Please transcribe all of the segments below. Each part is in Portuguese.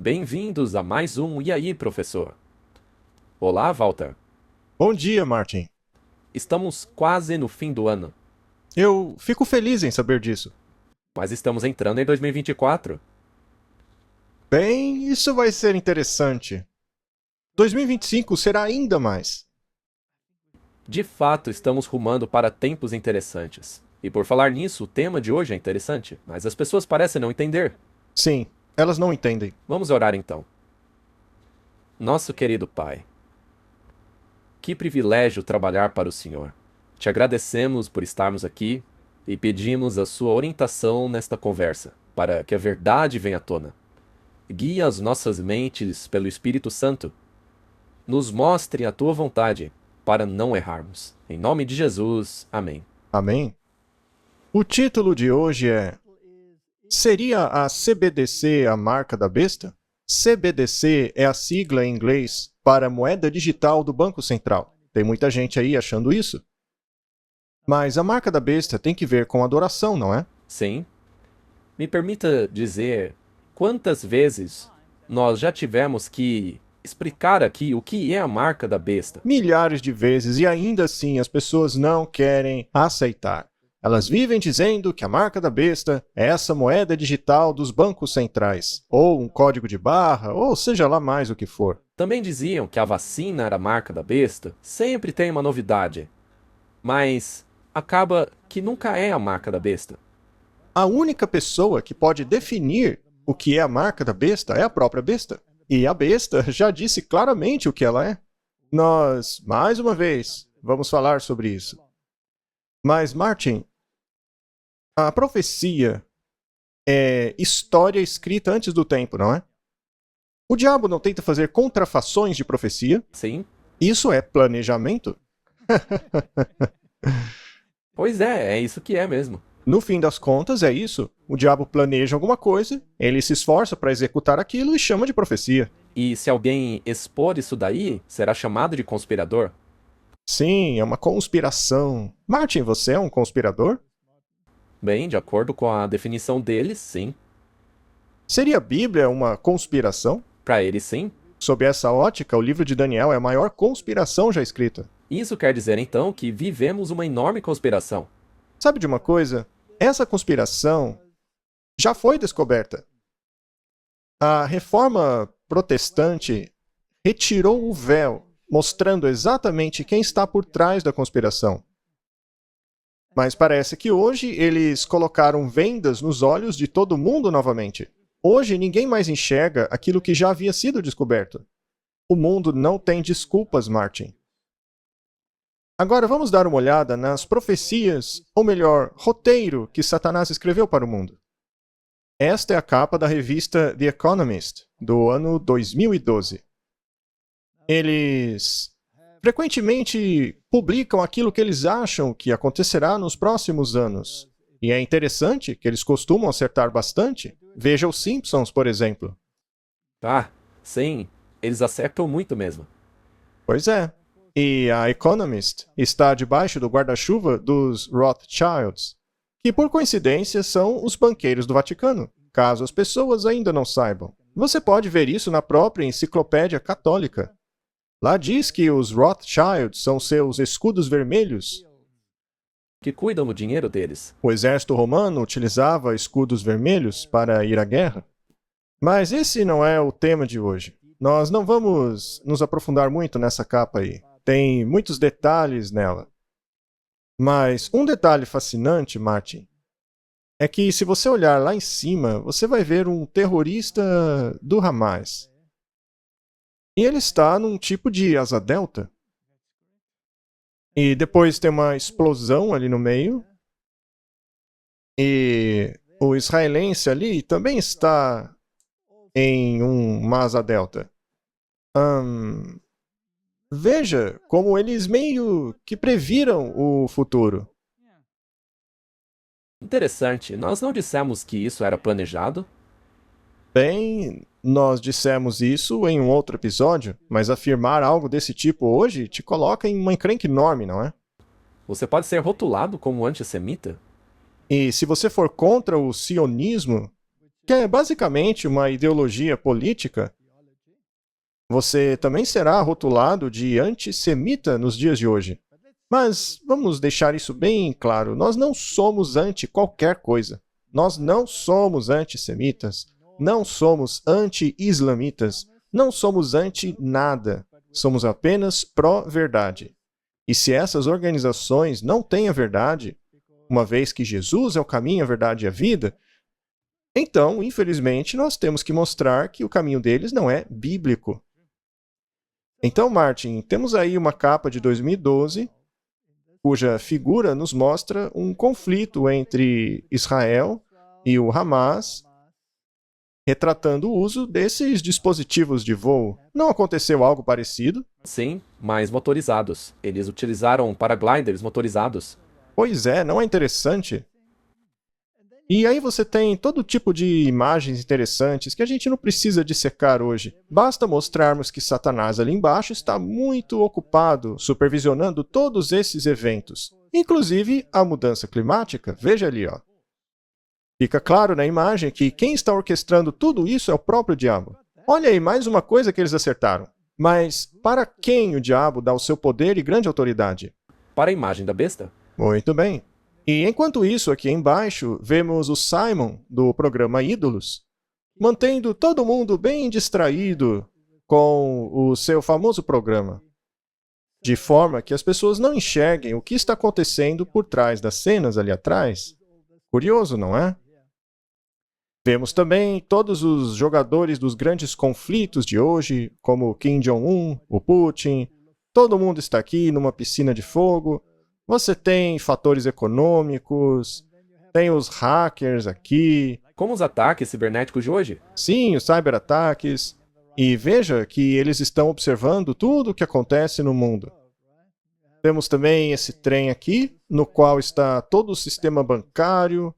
Bem-vindos a mais um E aí, professor? Olá, Walter. Bom dia, Martin. Estamos quase no fim do ano, Eu fico feliz em saber disso. mas estamos entrando em 2024. Bem, isso vai ser interessante. 2025 será ainda mais. De fato, estamos rumando para tempos interessantes. E por falar nisso, o tema de hoje é interessante, mas as pessoas parecem não entender. Sim, elas não entendem. Vamos orar então. Nosso querido Pai, que privilégio trabalhar para o Senhor. Te agradecemos por estarmos aqui e pedimos a sua orientação nesta conversa, para que a verdade venha à tona. Guia as nossas mentes pelo Espírito Santo. Nos mostre a tua vontade, para não errarmos. Em nome de Jesus, amém. Amém? O título de hoje é: seria a CBDC a marca da besta? CBDC é a sigla em inglês para Moeda Digital do Banco Central. Tem muita gente aí achando isso. Mas a marca da besta tem que ver com adoração, não é? Sim. Me permita dizer quantas vezes nós já tivemos que explicar aqui o que é a marca da besta. Milhares de vezes e ainda assim as pessoas não querem aceitar. Elas vivem dizendo que a marca da besta é essa moeda digital dos bancos centrais, ou um código de barra, ou seja lá mais o que for. Também diziam que a vacina era a marca da besta. Sempre tem uma novidade. Mas acaba que nunca é a marca da besta. A única pessoa que pode definir o que é a marca da besta é a própria besta. E a besta já disse claramente o que ela é. Nós, mais uma vez, vamos falar sobre isso. Mas, Martin, a profecia é história escrita antes do tempo, não é? O diabo não tenta fazer contrafações de profecia? Sim? Isso é planejamento? Pois é isso que é mesmo. No fim das contas, é isso. O diabo planeja alguma coisa, ele se esforça para executar aquilo e chama de profecia. E se alguém expor isso daí, será chamado de conspirador? Sim, é uma conspiração. Martin, você é um conspirador? Bem, de acordo com a definição deles, sim. Seria a Bíblia uma conspiração? Para eles, sim. Sob essa ótica, o livro de Daniel é a maior conspiração já escrita. Isso quer dizer então que vivemos uma enorme conspiração. Sabe de uma coisa? Essa conspiração já foi descoberta. A reforma protestante retirou o véu, mostrando exatamente quem está por trás da conspiração. Mas parece que hoje eles colocaram vendas nos olhos de todo mundo novamente. Hoje ninguém mais enxerga aquilo que já havia sido descoberto. O mundo não tem desculpas, Martin. Agora vamos dar uma olhada nas profecias, ou melhor, roteiro que Satanás escreveu para o mundo. Esta é a capa da revista The Economist, do ano 2012. Eles frequentemente publicam aquilo que eles acham que acontecerá nos próximos anos. E é interessante que eles costumam acertar bastante. Veja os Simpsons, por exemplo. Ah, sim, eles acertam muito mesmo. Pois é. E a Economist está debaixo do guarda-chuva dos Rothschilds, que por coincidência são os banqueiros do Vaticano, caso as pessoas ainda não saibam. Você pode ver isso na própria enciclopédia católica. Lá diz que os Rothschilds são seus escudos vermelhos. Que cuidam do dinheiro deles. O exército romano utilizava escudos vermelhos para ir à guerra. Mas esse não é o tema de hoje. Nós não vamos nos aprofundar muito nessa capa aí. Tem muitos detalhes nela. Mas um detalhe fascinante, Martin, é que se você olhar lá em cima, você vai ver um terrorista do Hamas. E ele está num tipo de asa delta. E depois tem uma explosão ali no meio. E o israelense ali também está em uma asa delta. Veja como eles meio que previram o futuro. Interessante, nós não dissemos que isso era planejado? Bem, nós dissemos isso em um outro episódio, mas afirmar algo desse tipo hoje te coloca em uma encrenca enorme, não é? Você pode ser rotulado como antissemita? E se você for contra o sionismo, que é basicamente uma ideologia política, você também será rotulado de antissemita nos dias de hoje. Mas vamos deixar isso bem claro, nós não somos anti qualquer coisa. Nós não somos antissemitas, não somos anti-islamitas, não somos anti nada. Somos apenas pró-verdade. E se essas organizações não têm a verdade, uma vez que Jesus é o caminho, a verdade e a vida, então, infelizmente, nós temos que mostrar que o caminho deles não é bíblico. Então, Martin, temos aí uma capa de 2012, cuja figura nos mostra um conflito entre Israel e o Hamas, retratando o uso desses dispositivos de voo. Não aconteceu algo parecido? Sim, mas motorizados. Eles utilizaram paragliders motorizados. Pois é, não é interessante? E aí você tem todo tipo de imagens interessantes que a gente não precisa dissecar hoje. Basta mostrarmos que Satanás ali embaixo está muito ocupado supervisionando todos esses eventos. Inclusive a mudança climática. Veja ali, ó. Fica claro na imagem que quem está orquestrando tudo isso é o próprio diabo. Olha aí, mais uma coisa que eles acertaram. Mas para quem o diabo dá o seu poder e grande autoridade? Para a imagem da besta? Muito bem. E enquanto isso, aqui embaixo, vemos o Simon, do programa Ídolos, mantendo todo mundo bem distraído com o seu famoso programa, de forma que as pessoas não enxerguem o que está acontecendo por trás das cenas ali atrás. Curioso, não é? Vemos também todos os jogadores dos grandes conflitos de hoje, como Kim Jong-un, o Putin. Todo mundo está aqui numa piscina de fogo. Você tem fatores econômicos, tem os hackers aqui. Como os ataques cibernéticos de hoje? Sim, os cyberataques. E veja que eles estão observando tudo o que acontece no mundo. Temos também esse trem aqui, no qual está todo o sistema bancário,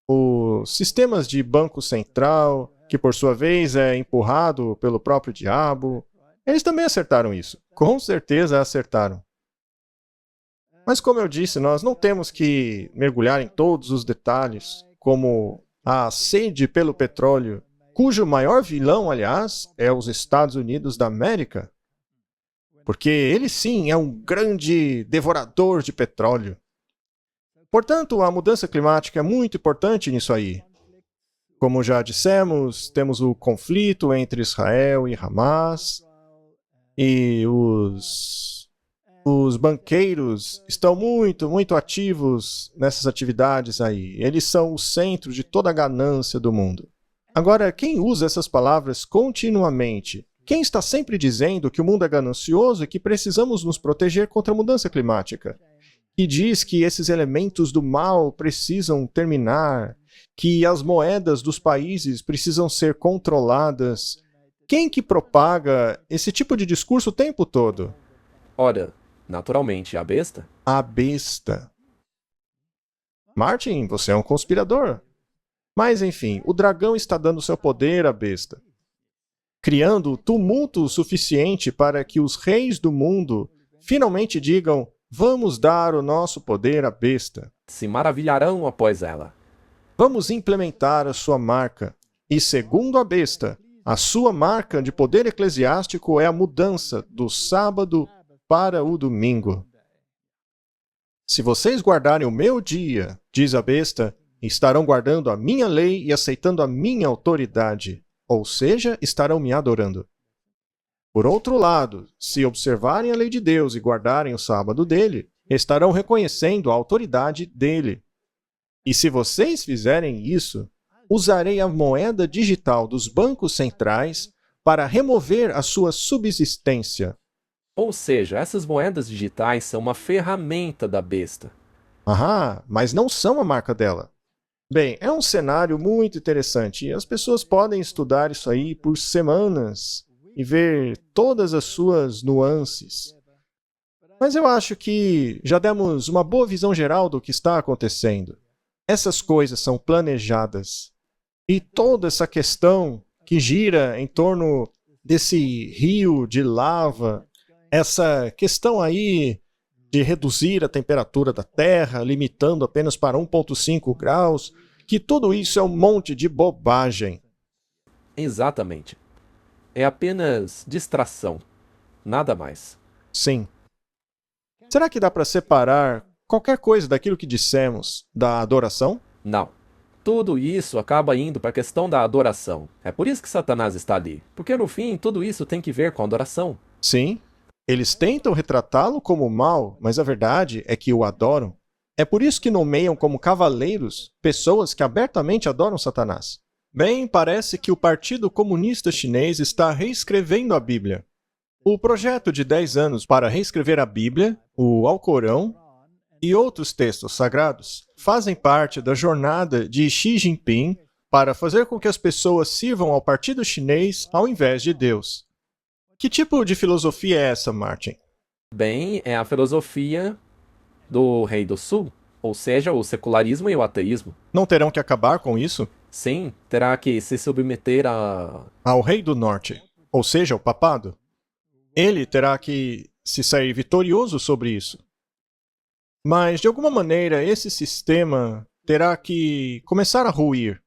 os sistemas de banco central, que por sua vez é empurrado pelo próprio diabo. Eles também acertaram isso. Com certeza acertaram. Mas como eu disse, nós não temos que mergulhar em todos os detalhes, como a sede pelo petróleo, cujo maior vilão, aliás, é os Estados Unidos da América. Porque ele sim é um grande devorador de petróleo. Portanto, a mudança climática é muito importante nisso aí. Como já dissemos, temos o conflito entre Israel e Hamas, e os banqueiros estão muito ativos nessas atividades aí. Eles são o centro de toda a ganância do mundo. Agora, quem usa essas palavras continuamente? Quem está sempre dizendo que o mundo é ganancioso e que precisamos nos proteger contra a mudança climática? Que diz que esses elementos do mal precisam terminar, que as moedas dos países precisam ser controladas. Quem que propaga esse tipo de discurso o tempo todo? Ora, naturalmente, a besta? A besta. Martin, você é um conspirador. Mas, enfim, o dragão está dando seu poder à besta, criando tumulto suficiente para que os reis do mundo finalmente digam: vamos dar o nosso poder à besta. Se maravilharão após ela. Vamos implementar a sua marca. E, segundo a besta, a sua marca de poder eclesiástico é a mudança do sábado para o domingo. Se vocês guardarem o meu dia, diz a besta, estarão guardando a minha lei e aceitando a minha autoridade, ou seja, estarão me adorando. Por outro lado, se observarem a lei de Deus e guardarem o sábado dele, estarão reconhecendo a autoridade dele. E se vocês fizerem isso, usarei a moeda digital dos bancos centrais para remover a sua subsistência. Ou seja, essas moedas digitais são uma ferramenta da besta. Aham, mas não são a marca dela. Bem, é um cenário muito interessante e as pessoas podem estudar isso aí por semanas e ver todas as suas nuances. Mas eu acho que já demos uma boa visão geral do que está acontecendo. Essas coisas são planejadas. E toda essa questão que gira em torno desse rio de lava, essa questão aí de reduzir a temperatura da Terra, limitando apenas para 1,5 graus, que tudo isso é um monte de bobagem. Exatamente. É apenas distração, nada mais. Sim. Será que dá para separar qualquer coisa daquilo que dissemos da adoração? Não. Tudo isso acaba indo para a questão da adoração. É por isso que Satanás está ali. Porque no fim, tudo isso tem que ver com a adoração. Sim. Eles tentam retratá-lo como mal, mas a verdade é que o adoram. É por isso que nomeiam como cavaleiros pessoas que abertamente adoram Satanás. Bem, parece que o Partido Comunista Chinês está reescrevendo a Bíblia. O projeto de 10 anos para reescrever a Bíblia, o Alcorão e outros textos sagrados fazem parte da jornada de Xi Jinping para fazer com que as pessoas sirvam ao Partido Chinês ao invés de Deus. Que tipo de filosofia é essa, Martin? Bem, é a filosofia do Rei do Sul, ou seja, o secularismo e o ateísmo. Não terão que acabar com isso? Sim, terá que se submeter a... Ao Rei do Norte, ou seja, o papado. Ele terá que se sair vitorioso sobre isso. Mas, de alguma maneira, esse sistema terá que começar a ruir.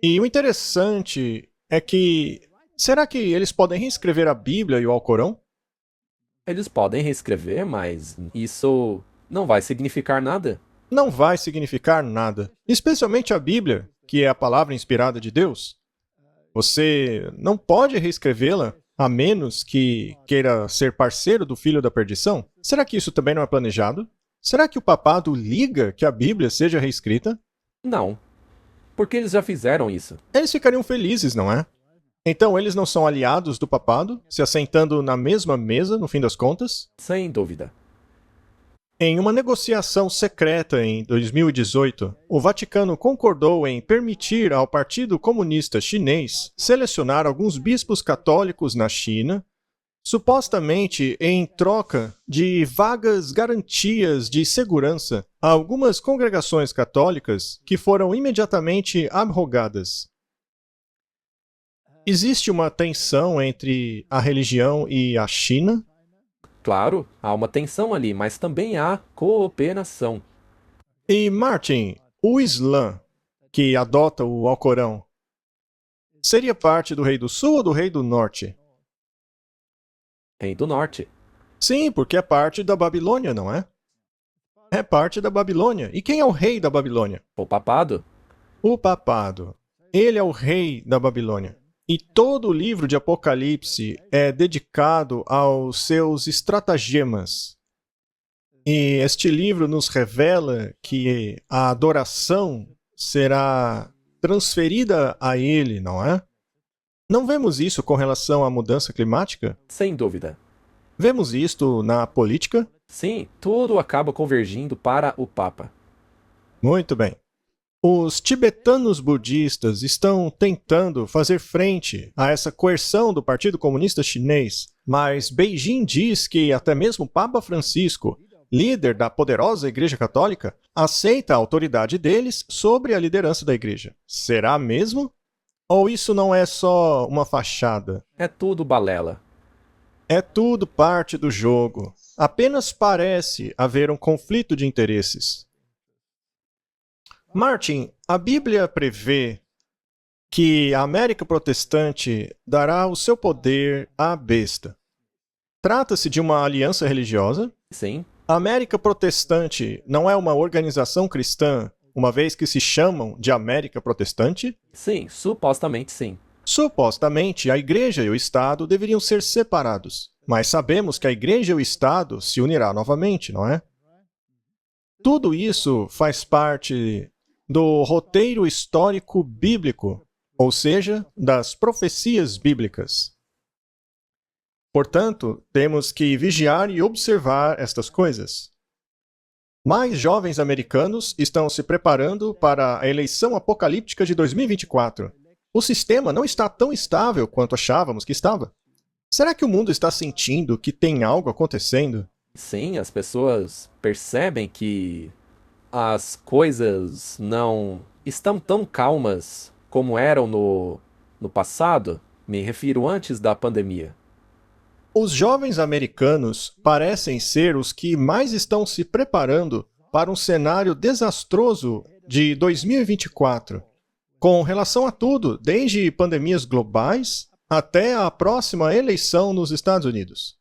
E o interessante é que, será que eles podem reescrever a Bíblia e o Alcorão? Eles podem reescrever, mas isso não vai significar nada. Não vai significar nada, especialmente a Bíblia, que é a palavra inspirada de Deus. Você não pode reescrevê-la a menos que queira ser parceiro do filho da perdição? Será que isso também não é planejado? Será que o papado liga que a Bíblia seja reescrita? Não. Porque eles já fizeram isso. Eles ficariam felizes, não é? Então eles não são aliados do papado, se assentando na mesma mesa, no fim das contas? Sem dúvida. Em uma negociação secreta em 2018, o Vaticano concordou em permitir ao Partido Comunista Chinês selecionar alguns bispos católicos na China, supostamente em troca de vagas garantias de segurança a algumas congregações católicas que foram imediatamente abrogadas. Existe uma tensão entre a religião e a China? Claro, há uma tensão ali, mas também há cooperação. E, Martin, o Islã, que adota o Alcorão, seria parte do Rei do Sul ou do Rei do Norte? Rei do Norte. Sim, porque é parte da Babilônia, não é? É parte da Babilônia. E quem é o rei da Babilônia? O papado? O papado. Ele é o rei da Babilônia. E todo o livro de Apocalipse é dedicado aos seus estratagemas. E este livro nos revela que a adoração será transferida a ele, não é? Não vemos isso com relação à mudança climática? Sem dúvida. Vemos isto na política? Sim, tudo acaba convergindo para o Papa. Muito bem. Os tibetanos budistas estão tentando fazer frente a essa coerção do Partido Comunista Chinês, mas Beijing diz que até mesmo o Papa Francisco, líder da poderosa Igreja Católica, aceita a autoridade deles sobre a liderança da Igreja. Será mesmo? Ou isso não é só uma fachada? É tudo balela. É tudo parte do jogo. Apenas parece haver um conflito de interesses. Martin, a Bíblia prevê que a América Protestante dará o seu poder à besta. Trata-se de uma aliança religiosa? Sim, A América Protestante não é uma organização cristã, uma vez que se chamam de América Protestante? sim, supostamente sim. Supostamente, a Igreja e o Estado deveriam ser separados, mas sabemos que a Igreja e o Estado se unirá novamente, não é? Tudo isso faz parte do roteiro histórico bíblico, ou seja, das profecias bíblicas. Portanto, temos que vigiar e observar estas coisas. Mais jovens americanos estão se preparando para a eleição apocalíptica de 2024. O sistema não está tão estável quanto achávamos que estava. Será que o mundo está sentindo que tem algo acontecendo? Sim, as pessoas percebem que as coisas não estão tão calmas como eram no passado. Me refiro antes da pandemia. Os jovens americanos parecem ser os que mais estão se preparando para um cenário desastroso de 2024, com relação a tudo, desde pandemias globais até a próxima eleição nos Estados Unidos.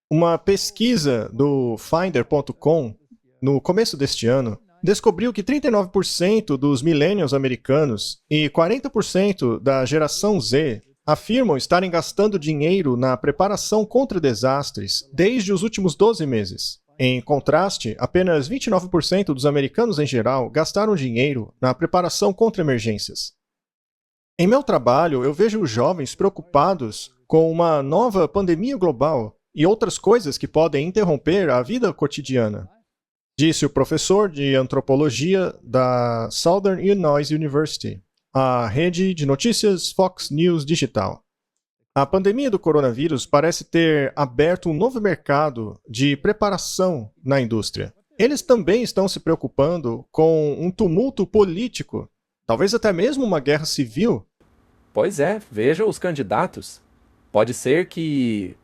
Uma pesquisa do Finder.com, no começo deste ano, descobriu que 39% dos millennials americanos e 40% da geração Z afirmam estarem gastando dinheiro na preparação contra desastres desde os últimos 12 meses. Em contraste, apenas 29% dos americanos em geral gastaram dinheiro na preparação contra emergências. Em meu trabalho, eu vejo jovens preocupados com uma nova pandemia global e outras coisas que podem interromper a vida cotidiana, disse o professor de antropologia da Southern Illinois University, a rede de notícias Fox News Digital. A pandemia do coronavírus parece ter aberto um novo mercado de preparação na indústria. Eles também estão se preocupando com um tumulto político, talvez até mesmo uma guerra civil. Pois é, veja os candidatos. Pode ser que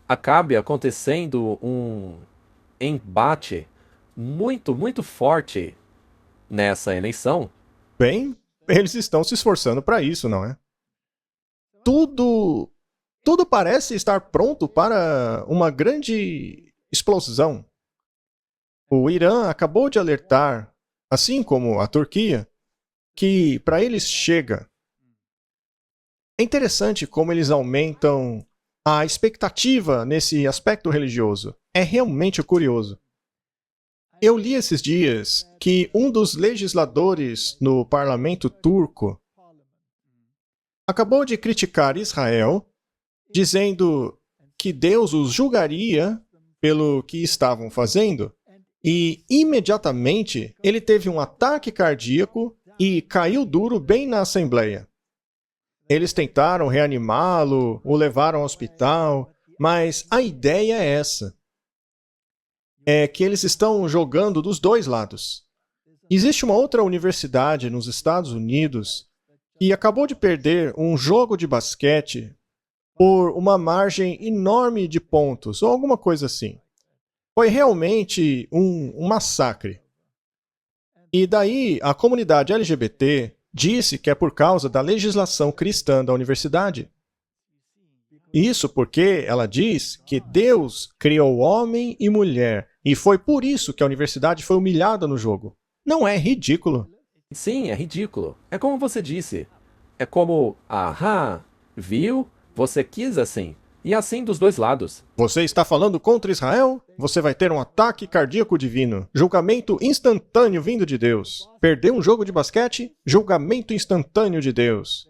acabe acontecendo um embate muito forte nessa eleição. Bem, eles estão se esforçando para isso, não é? Tudo parece estar pronto para uma grande explosão. O Irã acabou de alertar, assim como a Turquia, que para eles chega. É interessante como eles aumentam a expectativa nesse aspecto religioso. É realmente curioso. Eu li esses dias que um dos legisladores no parlamento turco acabou de criticar Israel, dizendo que Deus os julgaria pelo que estavam fazendo, e imediatamente ele teve um ataque cardíaco e caiu duro bem na Assembleia. Eles tentaram reanimá-lo, o levaram ao hospital, mas a ideia é essa. É que eles estão jogando dos dois lados. Existe uma outra universidade nos Estados Unidos que acabou de perder um jogo de basquete por uma margem enorme de pontos, ou alguma coisa assim. Foi realmente um massacre. E daí a comunidade LGBT disse que é por causa da legislação cristã da universidade. Isso porque ela diz que Deus criou homem e mulher, e foi por isso que a universidade foi humilhada no jogo. Não é ridículo? Sim, é ridículo. É como você disse. É como, viu? Você quis assim. E assim dos dois lados. Você está falando contra Israel? Você vai ter um ataque cardíaco divino. Julgamento instantâneo vindo de Deus. Perdeu um jogo de basquete? Julgamento instantâneo de Deus.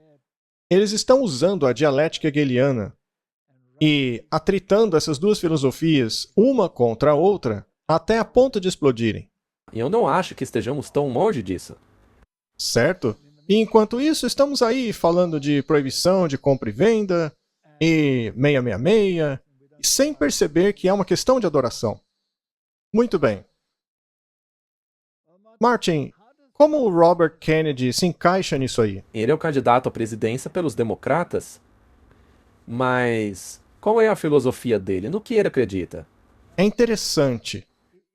Eles estão usando a dialética hegeliana e atritando essas duas filosofias, uma contra a outra, até a ponto de explodirem. E eu não acho que estejamos tão longe disso. Certo? E enquanto isso, estamos aí falando de proibição de compra e venda, e 666, sem perceber que é uma questão de adoração. Muito bem. Martin, como o Robert Kennedy se encaixa nisso aí? Ele é o candidato à presidência pelos democratas. Mas qual é a filosofia dele? No que ele acredita? É interessante.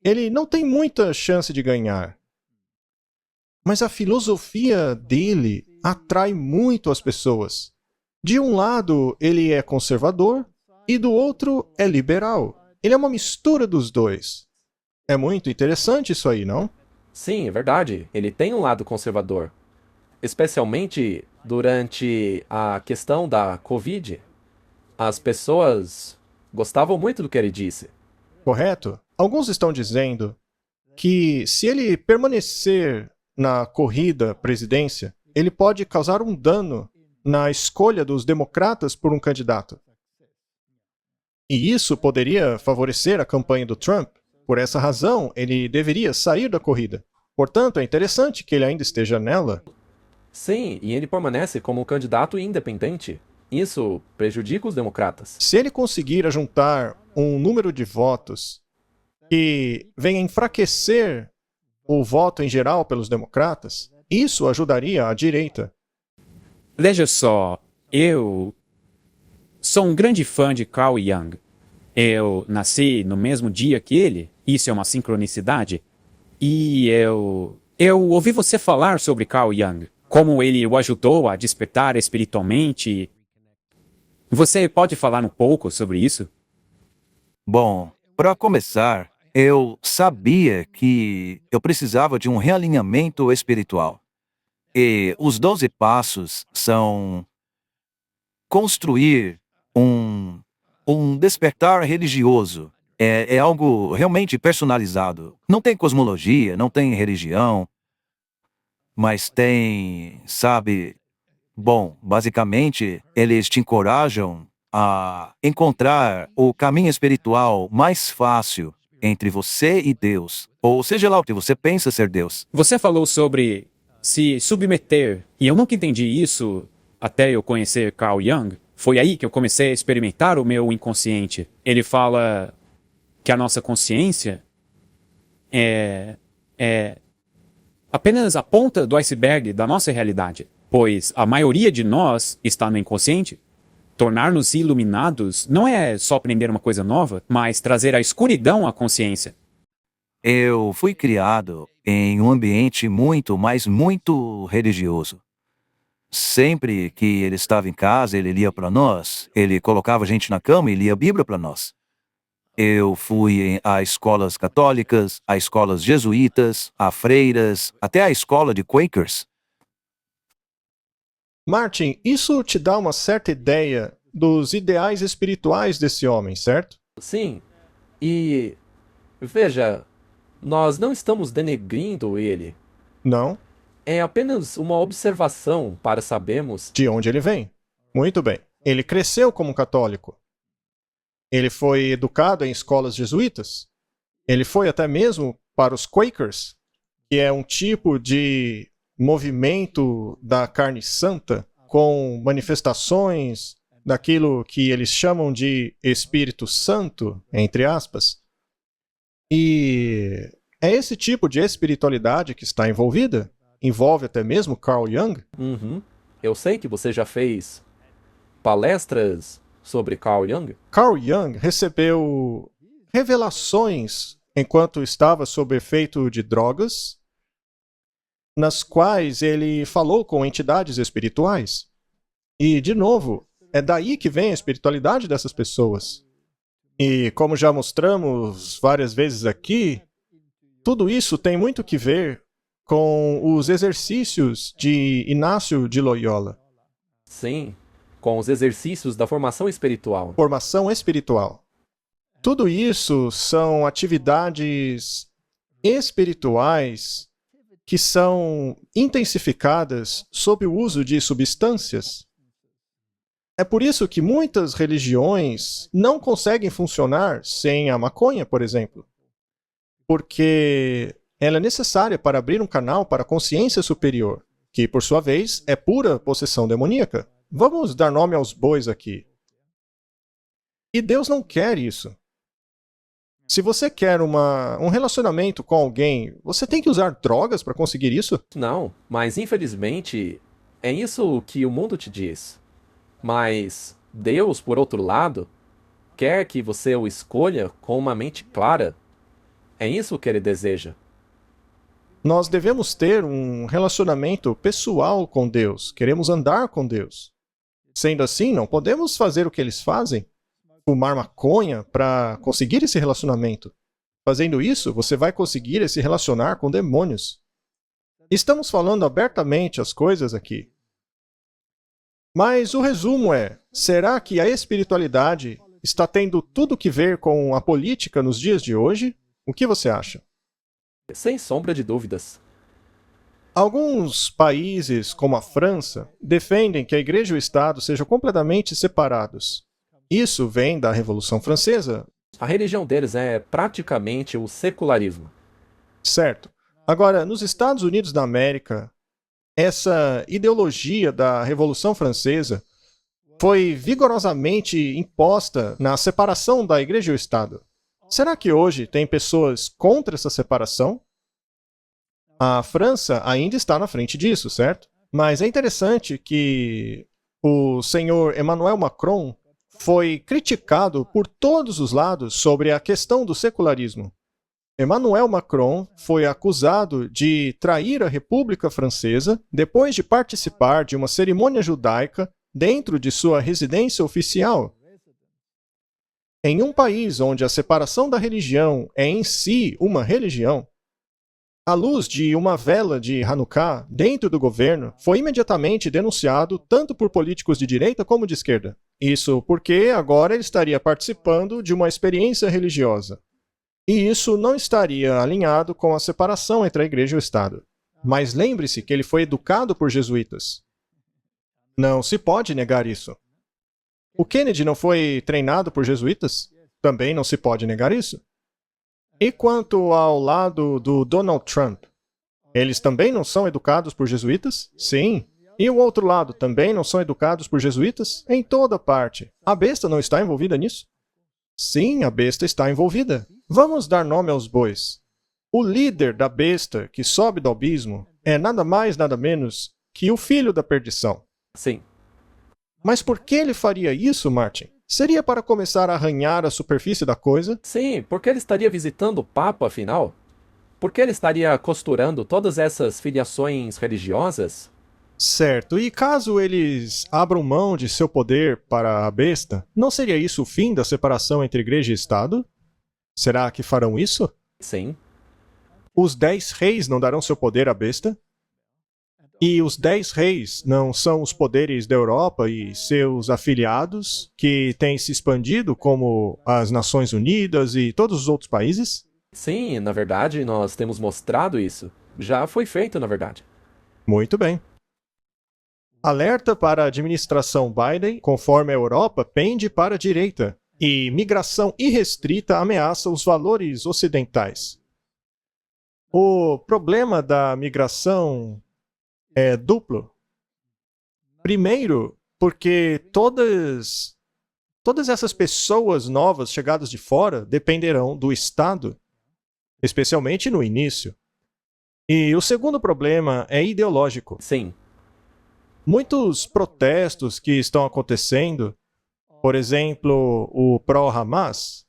Ele não tem muita chance de ganhar. Mas a filosofia dele atrai muito as pessoas. De um lado, ele é conservador, e do outro, é liberal. Ele é uma mistura dos dois. É muito interessante isso aí, não? Sim, é verdade. Ele tem um lado conservador. Especialmente durante a questão da Covid. As pessoas gostavam muito do que ele disse. Correto? Alguns estão dizendo que se ele permanecer na corrida à presidência, ele pode causar um dano na escolha dos democratas por um candidato. E isso poderia favorecer a campanha do Trump. Por essa razão, ele deveria sair da corrida. Portanto, é interessante que ele ainda esteja nela. Sim, e ele permanece como um candidato independente. Isso prejudica os democratas. Se ele conseguir ajuntar um número de votos que venha enfraquecer o voto em geral pelos democratas, isso ajudaria a direita. Veja só, eu sou um grande fã de Carl Jung. Eu nasci no mesmo dia que ele, isso é uma sincronicidade. E eu Eu ouvi você falar sobre Carl Jung, como ele o ajudou a despertar espiritualmente. Você pode falar um pouco sobre isso? Bom, para começar, eu sabia que eu precisava de um realinhamento espiritual. E os 12 passos são construir um, um despertar religioso. É algo realmente personalizado. Não tem cosmologia, não tem religião, mas tem, sabe, bom, basicamente, eles te encorajam a encontrar o caminho espiritual mais fácil entre você e Deus, ou seja lá o que você pensa ser Deus. Você falou sobre se submeter, e eu nunca entendi isso até eu conhecer Carl Jung. Foi aí que eu comecei a experimentar o meu inconsciente. Ele fala que a nossa consciência é apenas a ponta do iceberg da nossa realidade, pois a maioria de nós está no inconsciente. Tornar-nos iluminados não é só aprender uma coisa nova, mas trazer a escuridão à consciência. Eu fui criado em um ambiente muito, mas muito religioso. Sempre que ele estava em casa, ele lia para nós, ele colocava a gente na cama e lia a Bíblia para nós. Eu fui a escolas católicas, a escolas jesuítas, a freiras, até a escola de Quakers. Martin, isso te dá uma certa ideia dos ideais espirituais desse homem, certo? Sim, e veja, nós não estamos denegrindo ele. Não? É apenas uma observação para sabermos. De onde ele vem? Muito bem. Ele cresceu como católico. Ele foi educado em escolas jesuítas. Ele foi até mesmo para os Quakers, que é um tipo de movimento da carne santa, com manifestações daquilo que eles chamam de Espírito Santo, entre aspas. E é esse tipo de espiritualidade que está envolvida. Envolve até mesmo Carl Jung. Uhum. Eu sei que você já fez palestras sobre Carl Jung. Carl Jung recebeu revelações enquanto estava sob efeito de drogas, nas quais ele falou com entidades espirituais. E, de novo, é daí que vem a espiritualidade dessas pessoas. E, como já mostramos várias vezes aqui, tudo isso tem muito que ver com os exercícios de Inácio de Loyola. Sim, com os exercícios da formação espiritual. Formação espiritual. Tudo isso são atividades espirituais que são intensificadas sob o uso de substâncias. É por isso que muitas religiões não conseguem funcionar sem a maconha, por exemplo. Porque ela é necessária para abrir um canal para a consciência superior, que, por sua vez, é pura possessão demoníaca. Vamos dar nome aos bois aqui. E Deus não quer isso. Se você quer um relacionamento com alguém, você tem que usar drogas para conseguir isso? Não, mas infelizmente é isso que o mundo te diz. Mas Deus, por outro lado, quer que você o escolha com uma mente clara. É isso que ele deseja. Nós devemos ter um relacionamento pessoal com Deus. Queremos andar com Deus. Sendo assim, não podemos fazer o que eles fazem. Fumar maconha para conseguir esse relacionamento. Fazendo isso, você vai conseguir se relacionar com demônios. Estamos falando abertamente as coisas aqui. Mas o resumo é, será que a espiritualidade está tendo tudo que ver com a política nos dias de hoje? O que você acha? Sem sombra de dúvidas. Alguns países, como a França, defendem que a Igreja e o Estado sejam completamente separados. Isso vem da Revolução Francesa. A religião deles é praticamente o secularismo. Certo. Agora, nos Estados Unidos da América, essa ideologia da Revolução Francesa foi vigorosamente imposta na separação da Igreja e o Estado. Será que hoje tem pessoas contra essa separação? A França ainda está na frente disso, certo? Mas é interessante que o senhor Emmanuel Macron foi criticado por todos os lados sobre a questão do secularismo. Emmanuel Macron foi acusado de trair a República Francesa depois de participar de uma cerimônia judaica dentro de sua residência oficial. Em um país onde a separação da religião é em si uma religião, a luz de uma vela de Hanukkah dentro do governo foi imediatamente denunciado tanto por políticos de direita como de esquerda. Isso porque agora ele estaria participando de uma experiência religiosa. E isso não estaria alinhado com a separação entre a igreja e o Estado. Mas lembre-se que ele foi educado por jesuítas. Não se pode negar isso. O Kennedy não foi treinado por jesuítas? Também não se pode negar isso. E quanto ao lado do Donald Trump? Eles também não são educados por jesuítas? Sim. E o outro lado também não são educados por jesuítas? Em toda parte. A besta não está envolvida nisso? Sim, a besta está envolvida. Vamos dar nome aos bois. O líder da besta que sobe do abismo é nada mais, nada menos que o filho da perdição. Sim. Mas por que ele faria isso, Martin? Seria para começar a arranhar a superfície da coisa? Sim, porque ele estaria visitando o Papa, afinal? Por que ele estaria costurando todas essas filiações religiosas? Certo, e caso eles abram mão de seu poder para a besta, não seria isso o fim da separação entre igreja e Estado? Será que farão isso? Sim. Os 10 reis não darão seu poder à besta? E os 10 reis não são os poderes da Europa e seus afiliados, que têm se expandido como as Nações Unidas e todos os outros países? Sim, na verdade, nós temos mostrado isso. Já foi feito, na verdade. Muito bem. Alerta para a administração Biden, conforme a Europa pende para a direita, e migração irrestrita ameaça os valores ocidentais. O problema da migração é duplo. Primeiro, porque todas essas pessoas novas chegadas de fora dependerão do Estado, especialmente no início. E o segundo problema é ideológico. Sim. Muitos protestos que estão acontecendo, por exemplo, o pró-Hamas,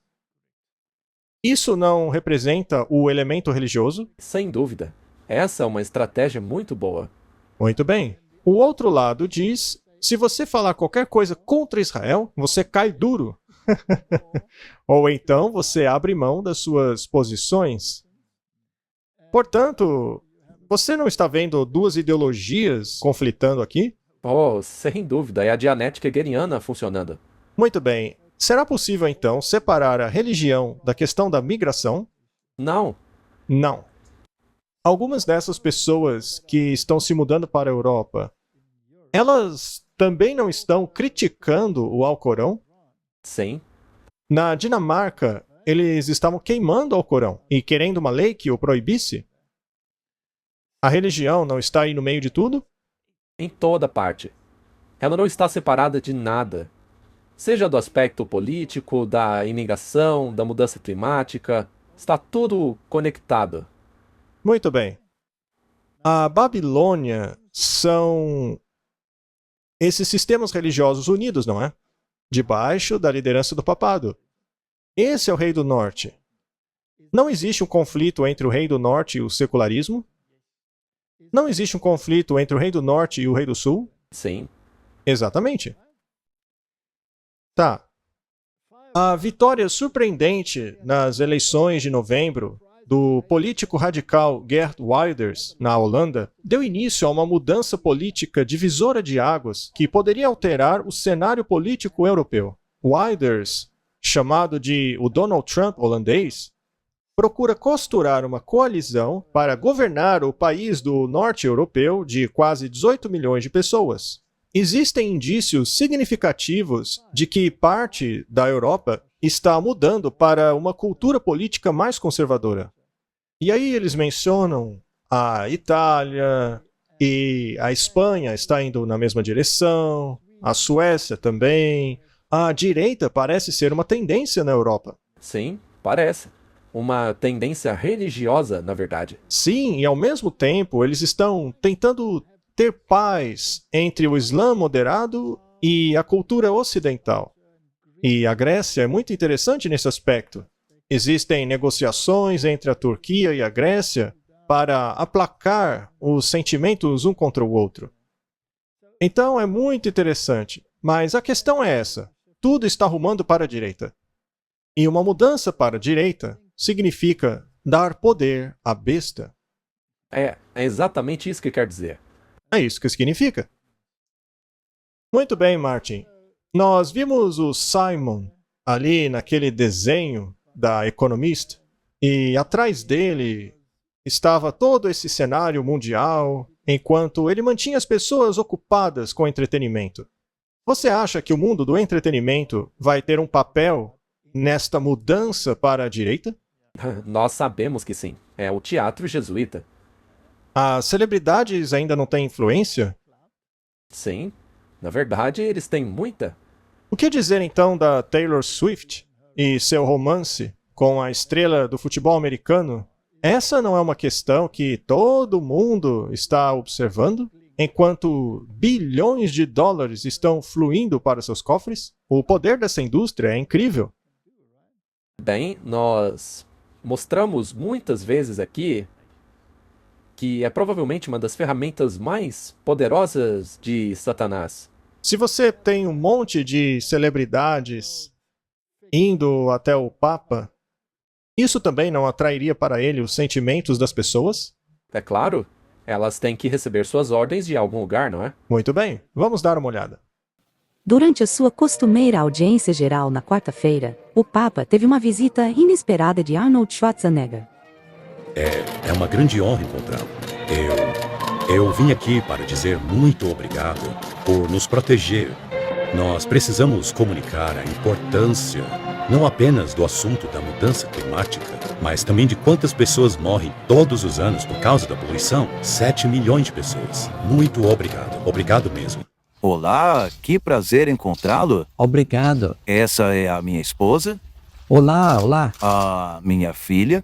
isso não representa o elemento religioso? Sem dúvida. Essa é uma estratégia muito boa. Muito bem. O outro lado diz, se você falar qualquer coisa contra Israel, você cai duro. Ou então você abre mão das suas posições. Portanto, você não está vendo duas ideologias conflitando aqui? Oh, sem dúvida, é a dianética hegeliana funcionando. Muito bem. Será possível, então, separar a religião da questão da migração? Não. Não. Algumas dessas pessoas que estão se mudando para a Europa, elas também não estão criticando o Alcorão? Sim. Na Dinamarca, eles estavam queimando o Alcorão e querendo uma lei que o proibisse? A religião não está aí no meio de tudo? Em toda parte. Ela não está separada de nada. Seja do aspecto político, da imigração, da mudança climática, está tudo conectado. Muito bem. A Babilônia são esses sistemas religiosos unidos, não é? Debaixo da liderança do papado. Esse é o Rei do Norte. Não existe um conflito entre o Rei do Norte e o secularismo? Não existe um conflito entre o Rei do Norte e o Rei do Sul? Sim. Exatamente. Tá. A vitória surpreendente nas eleições de novembro do político radical Geert Wilders, na Holanda, deu início a uma mudança política divisora de águas que poderia alterar o cenário político europeu. Wilders, chamado de o Donald Trump holandês, procura costurar uma coalizão para governar o país do norte europeu de quase 18 milhões de pessoas. Existem indícios significativos de que parte da Europa está mudando para uma cultura política mais conservadora. E aí eles mencionam a Itália e a Espanha está indo na mesma direção, a Suécia também. A direita parece ser uma tendência na Europa. Sim, parece. Uma tendência religiosa, na verdade. Sim, e ao mesmo tempo eles estão tentando ter paz entre o Islã moderado e a cultura ocidental. E a Grécia é muito interessante nesse aspecto. Existem negociações entre a Turquia e a Grécia para aplacar os sentimentos um contra o outro. Então é muito interessante, mas a questão é essa: tudo está rumando para a direita. E uma mudança para a direita significa dar poder à besta. É exatamente isso que quer dizer. É isso que significa. Muito bem, Martin. Nós vimos o Simon ali naquele desenho da Economist, e atrás dele estava todo esse cenário mundial, enquanto ele mantinha as pessoas ocupadas com entretenimento. Você acha que o mundo do entretenimento vai ter um papel nesta mudança para a direita? Nós sabemos que sim. É o teatro jesuíta. As celebridades ainda não têm influência? Sim. Na verdade, eles têm muita. O que dizer então da Taylor Swift e seu romance com a estrela do futebol americano? Essa não é uma questão que todo mundo está observando? Enquanto bilhões de dólares estão fluindo para seus cofres? O poder dessa indústria é incrível. Bem, nós mostramos muitas vezes aqui que é provavelmente uma das ferramentas mais poderosas de Satanás. Se você tem um monte de celebridades indo até o Papa, isso também não atrairia para ele os sentimentos das pessoas? É claro, elas têm que receber suas ordens de algum lugar, não é? Muito bem, vamos dar uma olhada. Durante a sua costumeira audiência geral na quarta-feira, o Papa teve uma visita inesperada de Arnold Schwarzenegger. É uma grande honra encontrá-lo. Eu vim aqui para dizer muito obrigado por nos proteger. Nós precisamos comunicar a importância não apenas do assunto da mudança climática, mas também de quantas pessoas morrem todos os anos por causa da poluição. 7 milhões de pessoas. Muito obrigado. Obrigado mesmo. Olá, que prazer encontrá-lo. Obrigado. Essa é a minha esposa, Olá, olá. a minha filha.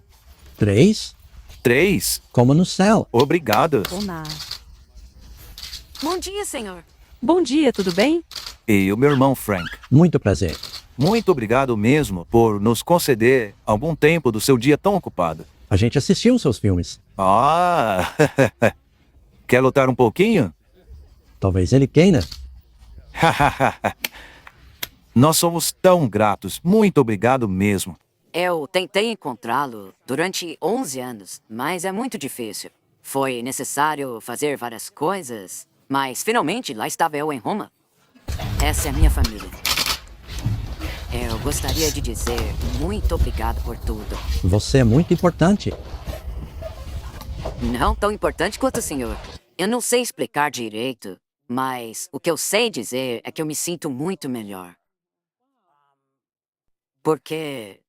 3? 3. Como no céu. Obrigado. Olá. Bom dia, senhor. Bom dia, tudo bem? E o meu irmão Frank. Muito prazer. Muito obrigado mesmo por nos conceder algum tempo do seu dia tão ocupado. A gente assistiu seus filmes. Ah, quer lutar um pouquinho? Talvez ele queira. Nós somos tão gratos. Muito obrigado mesmo. Eu tentei encontrá-lo durante 11 anos, mas é muito difícil. Foi necessário fazer várias coisas, mas finalmente lá estava eu em Roma. Essa é a minha família. Eu gostaria de dizer muito obrigado por tudo. Você é muito importante. Não tão importante quanto o senhor. Eu não sei explicar direito, mas o que eu sei dizer é que eu me sinto muito melhor. Porque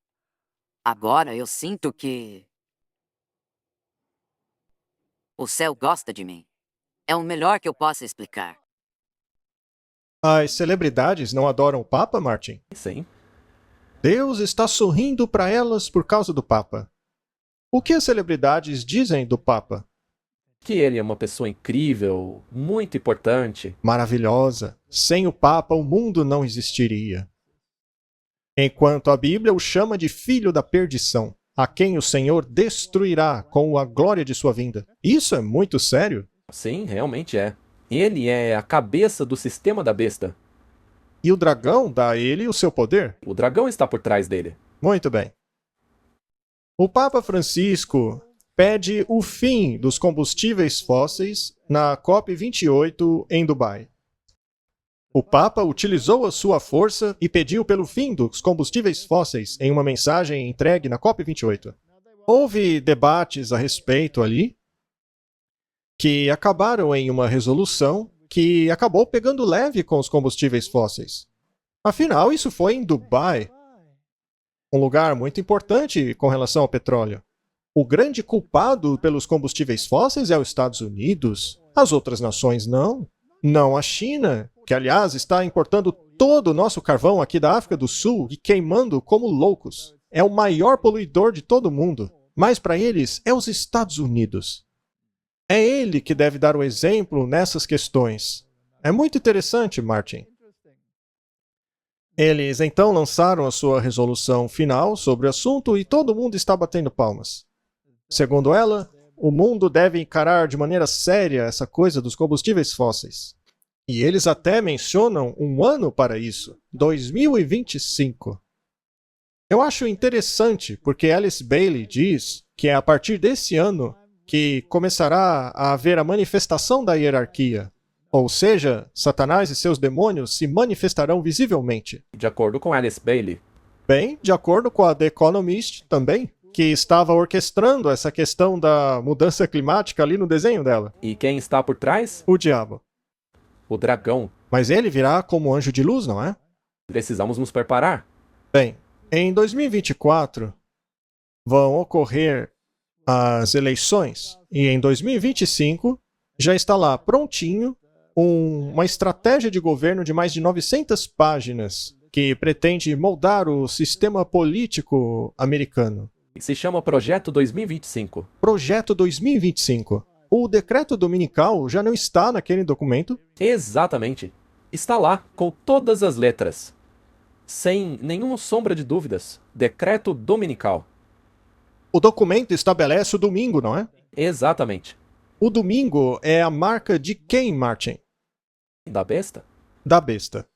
agora eu sinto que o céu gosta de mim. É o melhor que eu possa explicar. As celebridades não adoram o Papa, Martin? Sim. Deus está sorrindo para elas por causa do Papa. O que as celebridades dizem do Papa? Que ele é uma pessoa incrível, muito importante. Maravilhosa. Sem o Papa, o mundo não existiria. Enquanto a Bíblia o chama de filho da perdição, a quem o Senhor destruirá com a glória de sua vinda. Isso é muito sério. Sim, realmente é. Ele é a cabeça do sistema da besta. E o dragão dá a ele o seu poder? O dragão está por trás dele. Muito bem. O Papa Francisco pede o fim dos combustíveis fósseis na COP28 em Dubai. O Papa utilizou a sua força e pediu pelo fim dos combustíveis fósseis em uma mensagem entregue na COP28. Houve debates a respeito ali que acabaram em uma resolução que acabou pegando leve com os combustíveis fósseis. Afinal, isso foi em Dubai, um lugar muito importante com relação ao petróleo. O grande culpado pelos combustíveis fósseis é os Estados Unidos. As outras nações não. Não a China, que aliás está importando todo o nosso carvão aqui da África do Sul e queimando como loucos. É o maior poluidor de todo o mundo. Mas para eles é os Estados Unidos. É ele que deve dar o exemplo nessas questões. É muito interessante, Martin. Eles então lançaram a sua resolução final sobre o assunto e todo mundo está batendo palmas. Segundo ela, o mundo deve encarar de maneira séria essa coisa dos combustíveis fósseis. E eles até mencionam um ano para isso, 2025. Eu acho interessante porque Alice Bailey diz que é a partir desse ano que começará a haver a manifestação da hierarquia. Ou seja, Satanás e seus demônios se manifestarão visivelmente. De acordo com Alice Bailey. Bem, de acordo com a The Economist também, que estava orquestrando essa questão da mudança climática ali no desenho dela. E quem está por trás? O diabo. O dragão. Mas ele virá como anjo de luz, não é? Precisamos nos preparar. Bem, em 2024 vão ocorrer as eleições e em 2025 já está lá prontinho uma estratégia de governo de mais de 900 páginas que pretende moldar o sistema político americano. Se chama Projeto 2025. Projeto 2025. O decreto dominical já não está naquele documento? Exatamente. Está lá, com todas as letras. Sem nenhuma sombra de dúvidas. Decreto dominical. O documento estabelece o domingo, não é? Exatamente. O domingo é a marca de quem, Martin? Da besta? Da besta.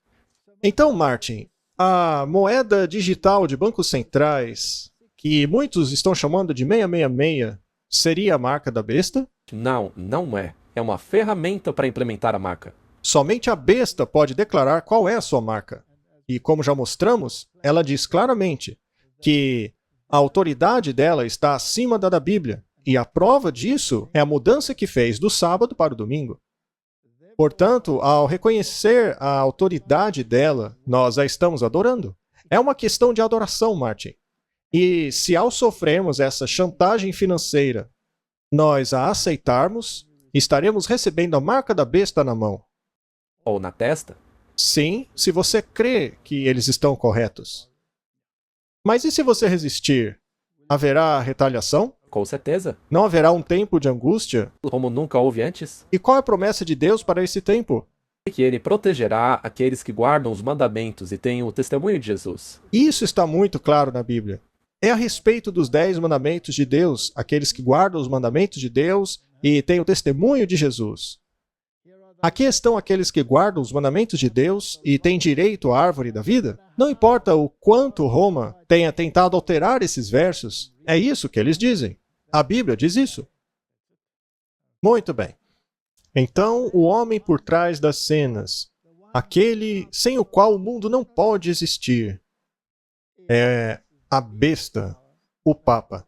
Então, Martin, a moeda digital de bancos centrais, que muitos estão chamando de 666, seria a marca da besta? Não, não é. É uma ferramenta para implementar a marca. Somente a besta pode declarar qual é a sua marca. E como já mostramos, ela diz claramente que a autoridade dela está acima da Bíblia. E a prova disso é a mudança que fez do sábado para o domingo. Portanto, ao reconhecer a autoridade dela, nós a estamos adorando. É uma questão de adoração, Martin. E se ao sofrermos essa chantagem financeira, nós a aceitarmos, estaremos recebendo a marca da besta na mão. Ou na testa? Sim, se você crê que eles estão corretos. Mas e se você resistir? Haverá retaliação? Com certeza. Não haverá um tempo de angústia? Como nunca houve antes. E qual é a promessa de Deus para esse tempo? Que ele protegerá aqueles que guardam os mandamentos e têm o testemunho de Jesus. Isso está muito claro na Bíblia. É a respeito dos 10 mandamentos de Deus, aqueles que guardam os mandamentos de Deus e têm o testemunho de Jesus. Aqui estão aqueles que guardam os mandamentos de Deus e têm direito à árvore da vida. Não importa o quanto Roma tenha tentado alterar esses versos, é isso que eles dizem. A Bíblia diz isso. Muito bem. Então, o homem por trás das cenas, aquele sem o qual o mundo não pode existir, é a besta, o Papa.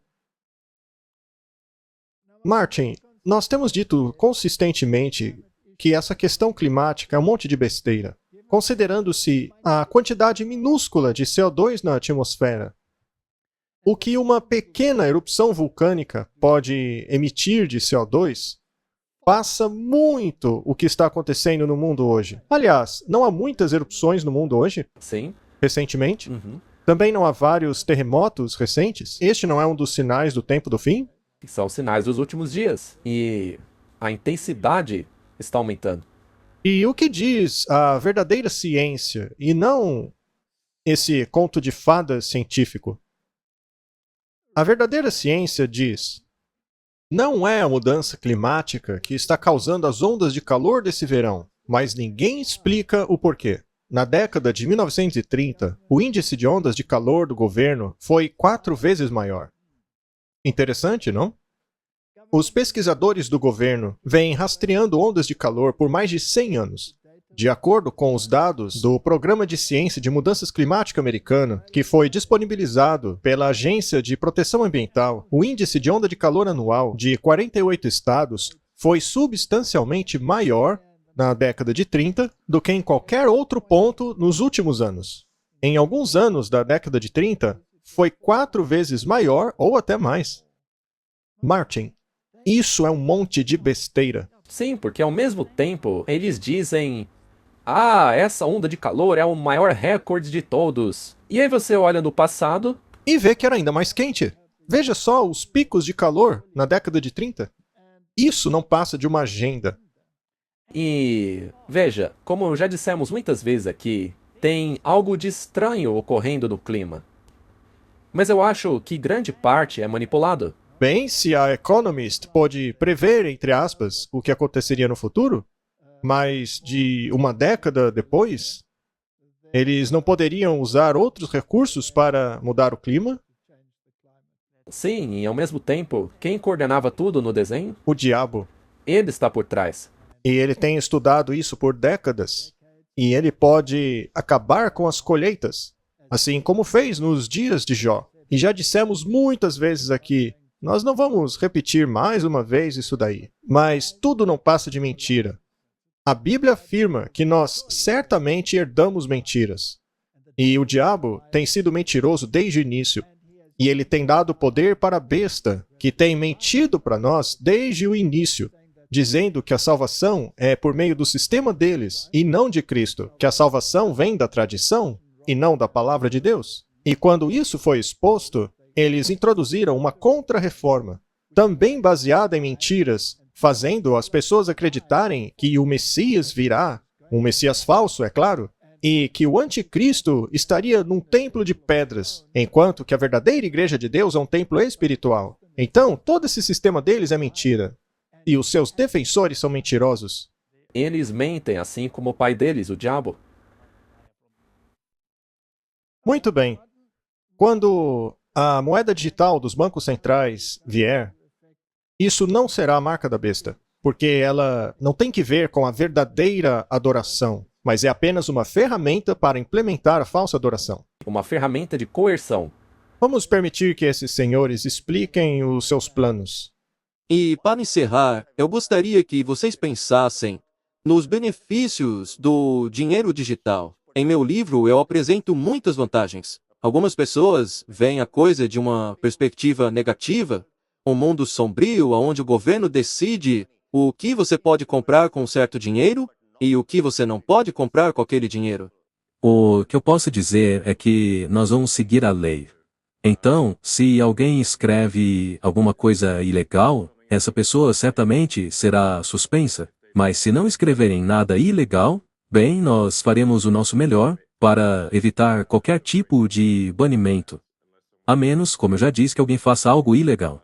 Martin, nós temos dito consistentemente que essa questão climática é um monte de besteira, considerando-se a quantidade minúscula de CO2 na atmosfera. O que uma pequena erupção vulcânica pode emitir de CO2 passa muito o que está acontecendo no mundo hoje. Aliás, não há muitas erupções no mundo hoje? Sim. Recentemente? Uhum. Também não há vários terremotos recentes? Este não é um dos sinais do tempo do fim? São sinais dos últimos dias. E a intensidade está aumentando. E o que diz a verdadeira ciência, e não esse conto de fadas científico? A verdadeira ciência diz: não é a mudança climática que está causando as ondas de calor desse verão, mas ninguém explica o porquê. Na década de 1930, o índice de ondas de calor do governo foi 4 vezes maior. Interessante, não? Os pesquisadores do governo vêm rastreando ondas de calor por mais de 100 anos. De acordo com os dados do Programa de Ciência de Mudanças Climáticas americano, que foi disponibilizado pela Agência de Proteção Ambiental, o índice de onda de calor anual de 48 estados foi substancialmente maior na década de 30 do que em qualquer outro ponto nos últimos anos. Em alguns anos da década de 30, foi 4 vezes maior ou até mais. Martin, isso é um monte de besteira. Sim, porque ao mesmo tempo eles dizem: ah, essa onda de calor é o maior recorde de todos. E aí você olha no passado e vê que era ainda mais quente. Veja só os picos de calor na década de 30. Isso não passa de uma agenda. e veja, como já dissemos muitas vezes aqui, tem algo de estranho ocorrendo no clima. Mas eu acho que grande parte é manipulado. Bem, se a Economist pôde prever, entre aspas, o que aconteceria no futuro, mas de uma década depois, eles não poderiam usar outros recursos para mudar o clima? Sim, e ao mesmo tempo, quem coordenava tudo no desenho? O diabo. Ele está por trás. E ele tem estudado isso por décadas. E ele pode acabar com as colheitas, assim como fez nos dias de Jó. E já dissemos muitas vezes aqui, nós não vamos repetir mais uma vez isso daí. Mas tudo não passa de mentira. A Bíblia afirma que nós certamente herdamos mentiras. E o diabo tem sido mentiroso desde o início. E ele tem dado poder para a besta, que tem mentido para nós desde o início, dizendo que a salvação é por meio do sistema deles e não de Cristo, que a salvação vem da tradição e não da palavra de Deus. E quando isso foi exposto, eles introduziram uma contra-reforma, também baseada em mentiras, fazendo as pessoas acreditarem que o Messias virá, um Messias falso, é claro, e que o anticristo estaria num templo de pedras, enquanto que a verdadeira igreja de Deus é um templo espiritual. Então, todo esse sistema deles é mentira. E os seus defensores são mentirosos. Eles mentem assim como o pai deles, o diabo. Muito bem. Quando a moeda digital dos bancos centrais vier, isso não será a marca da besta, porque ela não tem que ver com a verdadeira adoração, mas é apenas uma ferramenta para implementar a falsa adoração. Uma ferramenta de coerção. Vamos permitir que esses senhores expliquem os seus planos. E, para encerrar, eu gostaria que vocês pensassem nos benefícios do dinheiro digital. Em meu livro, eu apresento muitas vantagens. Algumas pessoas veem a coisa de uma perspectiva negativa, um mundo sombrio onde o governo decide o que você pode comprar com um certo dinheiro e o que você não pode comprar com aquele dinheiro. O que eu posso dizer é que nós vamos seguir a lei. Então, se alguém escreve alguma coisa ilegal, essa pessoa certamente será suspensa. Mas se não escreverem nada ilegal, bem, nós faremos o nosso melhor para evitar qualquer tipo de banimento. A menos, como eu já disse, que alguém faça algo ilegal.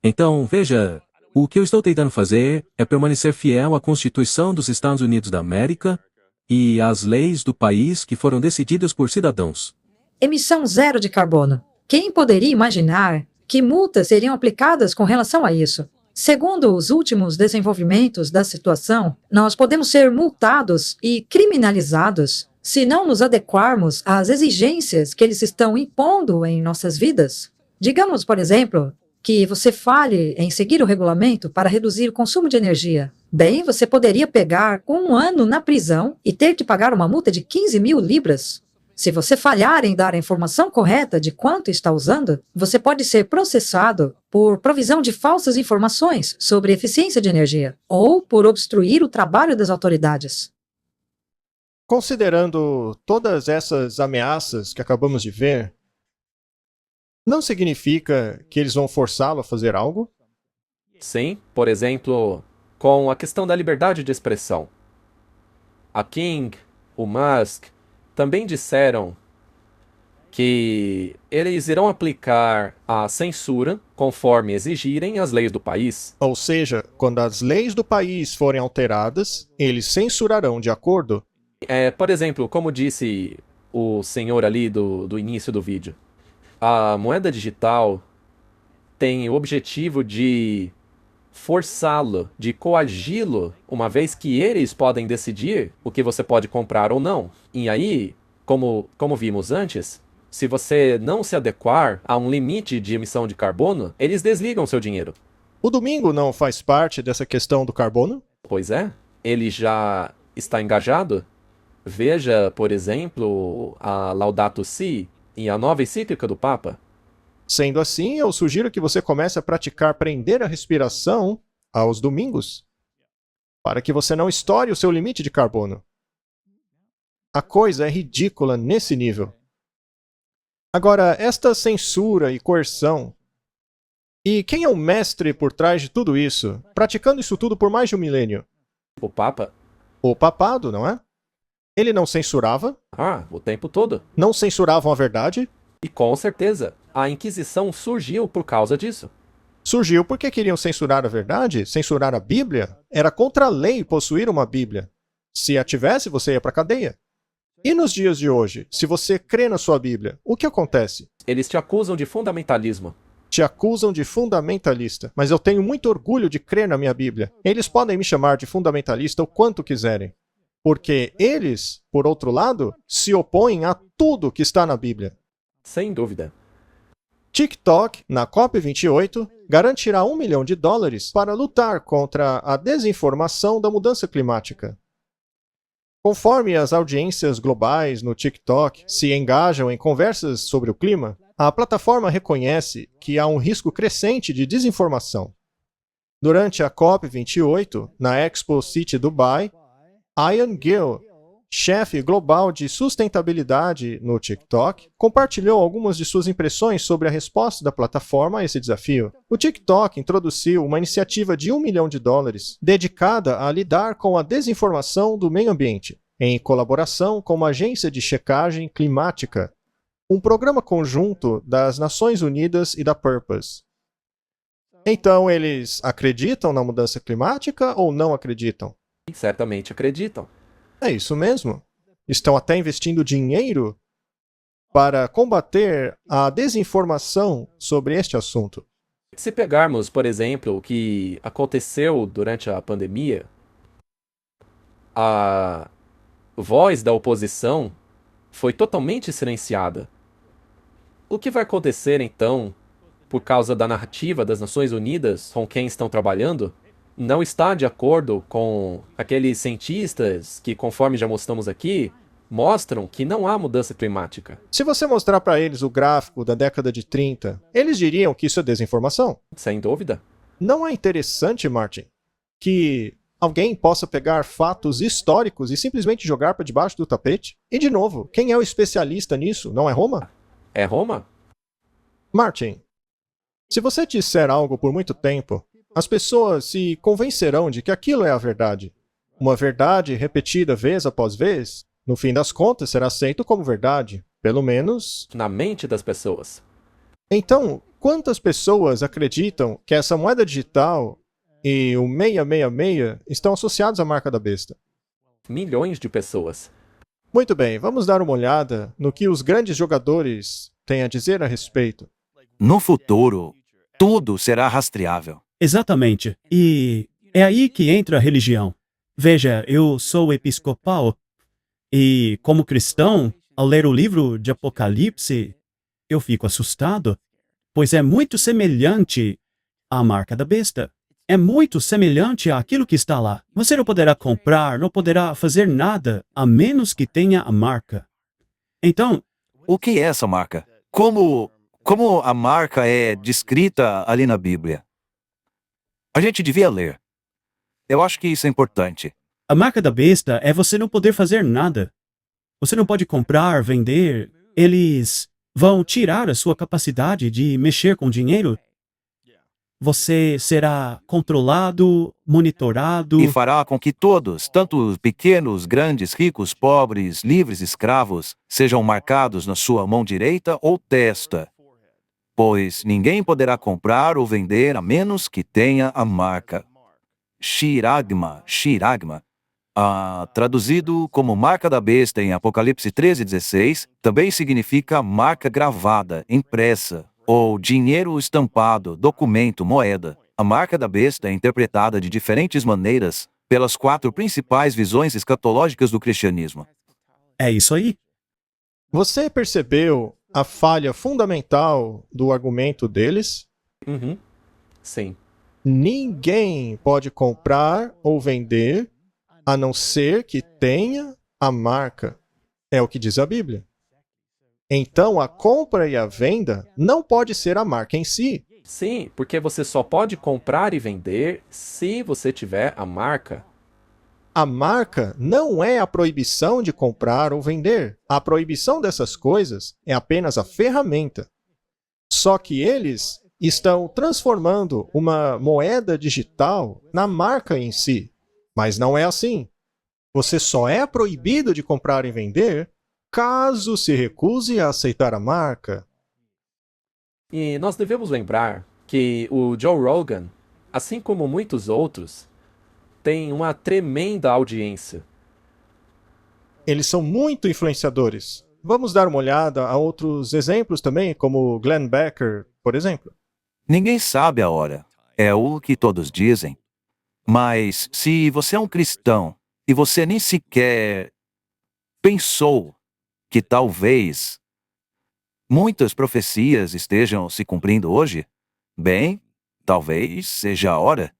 Então, veja, o que eu estou tentando fazer é permanecer fiel à Constituição dos Estados Unidos da América e às leis do país que foram decididas por cidadãos. Emissão zero de carbono. Quem poderia imaginar que multas seriam aplicadas com relação a isso? Segundo os últimos desenvolvimentos da situação, nós podemos ser multados e criminalizados se não nos adequarmos às exigências que eles estão impondo em nossas vidas. Digamos, por exemplo, que você falhe em seguir o regulamento para reduzir o consumo de energia. Bem, você poderia pegar 1 ano na prisão e ter que pagar uma multa de 15.000 libras. Se você falhar em dar a informação correta de quanto está usando, você pode ser processado por provisão de falsas informações sobre eficiência de energia ou por obstruir o trabalho das autoridades. Considerando todas essas ameaças que acabamos de ver, não significa que eles vão forçá-lo a fazer algo? Sim, por exemplo, com a questão da liberdade de expressão. A King, o Musk, também disseram que eles irão aplicar a censura conforme exigirem as leis do país. Ou seja, quando as leis do país forem alteradas, eles censurarão de acordo. Por exemplo, como disse o senhor ali do início do vídeo, a moeda digital tem o objetivo de forçá-lo, de coagi-lo, uma vez que eles podem decidir o que você pode comprar ou não. E aí, como vimos antes, se você não se adequar a um limite de emissão de carbono, eles desligam seu dinheiro. O domingo não faz parte dessa questão do carbono? Pois é, ele já está engajado. Veja, por exemplo, a Laudato Si e a nova encíclica do Papa. Sendo assim, eu sugiro que você comece a praticar prender a respiração aos domingos, para que você não estoure o seu limite de carbono. A coisa é ridícula nesse nível. Agora, esta censura e coerção. E quem é o mestre por trás de tudo isso, praticando isso tudo por mais de 1 milênio? O Papa? O papado, não é? Ele não censurava? Ah, o tempo todo. Não censuravam a verdade? E com certeza, a Inquisição surgiu por causa disso. Surgiu porque queriam censurar a verdade, censurar a Bíblia. Era contra a lei possuir uma Bíblia. Se a tivesse, você ia para a cadeia. E nos dias de hoje, se você crê na sua Bíblia, o que acontece? Eles te acusam de fundamentalismo. Te acusam de fundamentalista, mas eu tenho muito orgulho de crer na minha Bíblia. Eles podem me chamar de fundamentalista o quanto quiserem. Porque eles, por outro lado, se opõem a tudo que está na Bíblia. Sem dúvida. TikTok, na COP28, garantirá $1 milhão para lutar contra a desinformação da mudança climática. Conforme as audiências globais no TikTok se engajam em conversas sobre o clima, a plataforma reconhece que há um risco crescente de desinformação. Durante a COP28, na Expo City Dubai, Ian Gill, chefe global de sustentabilidade no TikTok, compartilhou algumas de suas impressões sobre a resposta da plataforma a esse desafio. O TikTok introduziu uma iniciativa de $1 milhão dedicada a lidar com a desinformação do meio ambiente, em colaboração com uma agência de checagem climática, um programa conjunto das Nações Unidas e da Purpose. Então, eles acreditam na mudança climática ou não acreditam? Certamente acreditam. É isso mesmo. Estão até investindo dinheiro para combater a desinformação sobre este assunto. Se pegarmos, por exemplo, o que aconteceu durante a pandemia, a voz da oposição foi totalmente silenciada. O que vai acontecer, então, por causa da narrativa das Nações Unidas com quem estão trabalhando? Não está de acordo com aqueles cientistas que, conforme já mostramos aqui, mostram que não há mudança climática. Se você mostrar para eles o gráfico da década de 30, eles diriam que isso é desinformação. Sem dúvida. Não é interessante, Martin, que alguém possa pegar fatos históricos e simplesmente jogar para debaixo do tapete? E, de novo, quem é o especialista nisso? Não é Roma? É Roma? Martin, se você disser algo por muito tempo, as pessoas se convencerão de que aquilo é a verdade. Uma verdade repetida vez após vez, no fim das contas, será aceito como verdade. Pelo menos na mente das pessoas. Então, quantas pessoas acreditam que essa moeda digital e o 666 estão associados à marca da besta? Milhões de pessoas. Muito bem, vamos dar uma olhada no que os grandes jogadores têm a dizer a respeito. No futuro, tudo será rastreável. Exatamente. E é aí que entra a religião. Veja, eu sou episcopal e, como cristão, ao ler o livro de Apocalipse, eu fico assustado, pois é muito semelhante à marca da besta. É muito semelhante àquilo que está lá. Você não poderá comprar, não poderá fazer nada, a menos que tenha a marca. Então, o que é essa marca? Como a marca é descrita ali na Bíblia? A gente devia ler. Eu acho que isso é importante. A marca da besta é você não poder fazer nada. Você não pode comprar, vender. Eles vão tirar a sua capacidade de mexer com dinheiro. Você será controlado, monitorado. E fará com que todos, tanto pequenos, grandes, ricos, pobres, livres, escravos, sejam marcados na sua mão direita ou testa. Pois ninguém poderá comprar ou vender a menos que tenha a marca. Shiragma, traduzido como marca da besta em Apocalipse 13:16, também significa marca gravada, impressa, ou dinheiro estampado, documento, moeda. A marca da besta é interpretada de diferentes maneiras pelas 4 principais visões escatológicas do cristianismo. É isso aí. Você percebeu a falha fundamental do argumento deles? Sim. Ninguém pode comprar ou vender a não ser que tenha a marca. É o que diz a Bíblia. Então, a compra e a venda não pode ser a marca em si. Sim, porque você só pode comprar e vender se você tiver a marca. A marca não é a proibição de comprar ou vender. A proibição dessas coisas é apenas a ferramenta. Só que eles estão transformando uma moeda digital na marca em si. Mas não é assim. Você só é proibido de comprar e vender caso se recuse a aceitar a marca. E nós devemos lembrar que o Joe Rogan, assim como muitos outros, tem uma tremenda audiência. Eles são muito influenciadores. Vamos dar uma olhada a outros exemplos também, como Glenn Becker, por exemplo. Ninguém sabe a hora. É o que todos dizem. Mas se você é um cristão e você nem sequer pensou que talvez muitas profecias estejam se cumprindo hoje, bem, talvez seja a hora.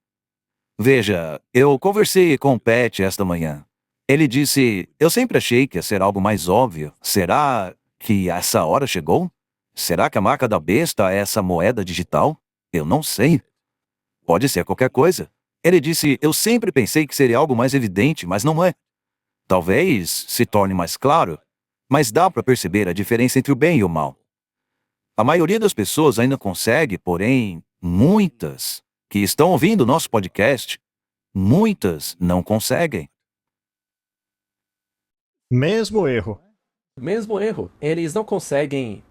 Veja, eu conversei com o Pat esta manhã. Ele disse, eu sempre achei que ia ser algo mais óbvio. Será que essa hora chegou? Será que a marca da besta é essa moeda digital? Eu não sei. Pode ser qualquer coisa. Ele disse, eu sempre pensei que seria algo mais evidente, mas não é. Talvez se torne mais claro, mas dá para perceber a diferença entre o bem e o mal. A maioria das pessoas ainda consegue, porém, muitas que estão ouvindo nosso podcast, muitas não conseguem. Mesmo erro. Mesmo erro. Eles não conseguem.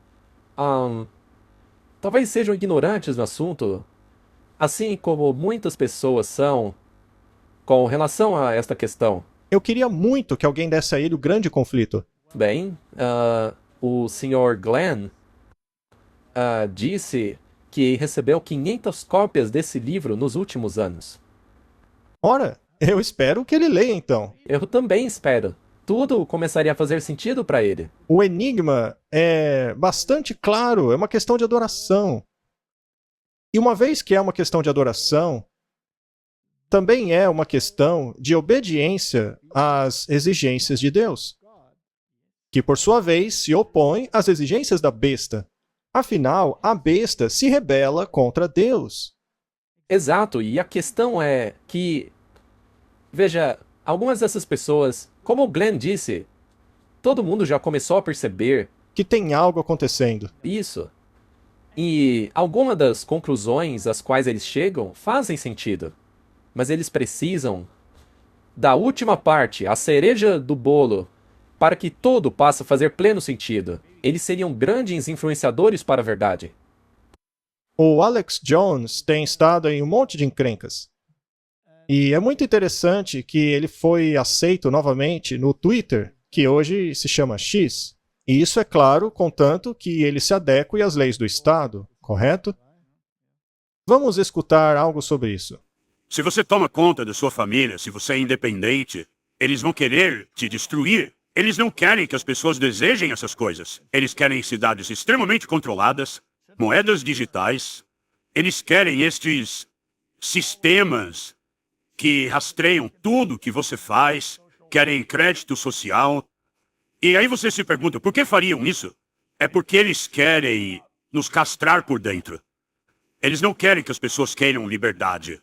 Talvez sejam ignorantes no assunto, assim como muitas pessoas são com relação a esta questão. Eu queria muito que alguém desse a ele o grande conflito. Bem, o Sr. Glenn disse que recebeu 500 cópias desse livro nos últimos anos. Ora, eu espero que ele leia então. Eu também espero. Tudo começaria a fazer sentido para ele. O enigma é bastante claro, é uma questão de adoração. E uma vez que é uma questão de adoração, também é uma questão de obediência às exigências de Deus, que por sua vez se opõe às exigências da besta. Afinal, a besta se rebela contra Deus. Exato, e a questão é que, veja, algumas dessas pessoas, como o Glenn disse, todo mundo já começou a perceber que tem algo acontecendo. Isso. E algumas das conclusões às quais eles chegam fazem sentido. Mas eles precisam da última parte, a cereja do bolo, para que tudo passe a fazer pleno sentido. Eles seriam grandes influenciadores para a verdade. O Alex Jones tem estado em um monte de encrencas. E é muito interessante que ele foi aceito novamente no Twitter, que hoje se chama X. E isso é claro, contanto que ele se adeque às leis do Estado, correto? Vamos escutar algo sobre isso. Se você toma conta da sua família, se você é independente, eles vão querer te destruir. Eles não querem que as pessoas desejem essas coisas. Eles querem cidades extremamente controladas, moedas digitais. Eles querem estes sistemas que rastreiam tudo que você faz, querem crédito social. E aí você se pergunta, por que fariam isso? É porque eles querem nos castrar por dentro. Eles não querem que as pessoas queiram liberdade.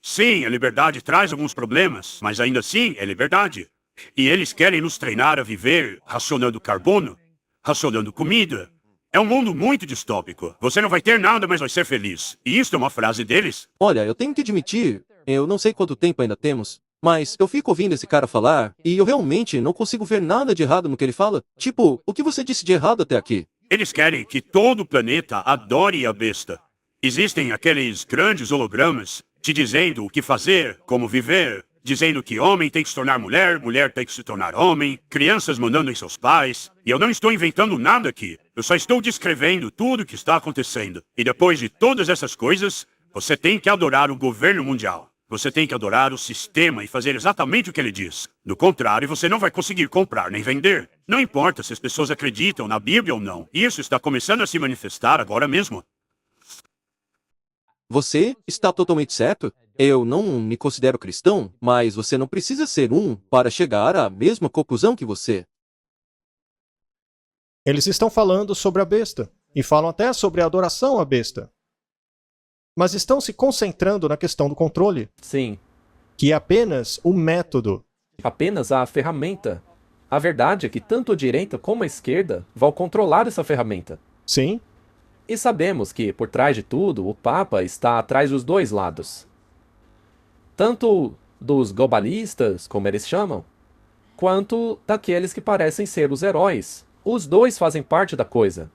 Sim, a liberdade traz alguns problemas, mas ainda assim é liberdade. E eles querem nos treinar a viver racionando carbono, racionando comida. É um mundo muito distópico. Você não vai ter nada, mas vai ser feliz. E isso é uma frase deles. Olha, eu tenho que admitir, eu não sei quanto tempo ainda temos, mas eu fico ouvindo esse cara falar e eu realmente não consigo ver nada de errado no que ele fala. Tipo, o que você disse de errado até aqui? Eles querem que todo o planeta adore a besta. Existem aqueles grandes hologramas te dizendo o que fazer, como viver, dizendo que homem tem que se tornar mulher, mulher tem que se tornar homem, crianças mandando em seus pais. E eu não estou inventando nada aqui. Eu só estou descrevendo tudo o que está acontecendo. E depois de todas essas coisas, você tem que adorar o governo mundial. Você tem que adorar o sistema e fazer exatamente o que ele diz. Do contrário, você não vai conseguir comprar nem vender. Não importa se as pessoas acreditam na Bíblia ou não. Isso está começando a se manifestar agora mesmo. Você está totalmente certo. Eu não me considero cristão, mas você não precisa ser um para chegar à mesma conclusão que você. Eles estão falando sobre a besta, e falam até sobre a adoração à besta. Mas estão se concentrando na questão do controle. Sim. Que é apenas o método. Apenas a ferramenta. A verdade é que tanto a direita como a esquerda vão controlar essa ferramenta. Sim. E sabemos que, por trás de tudo, o Papa está atrás dos dois lados. Tanto dos globalistas, como eles chamam, quanto daqueles que parecem ser os heróis. Os dois fazem parte da coisa.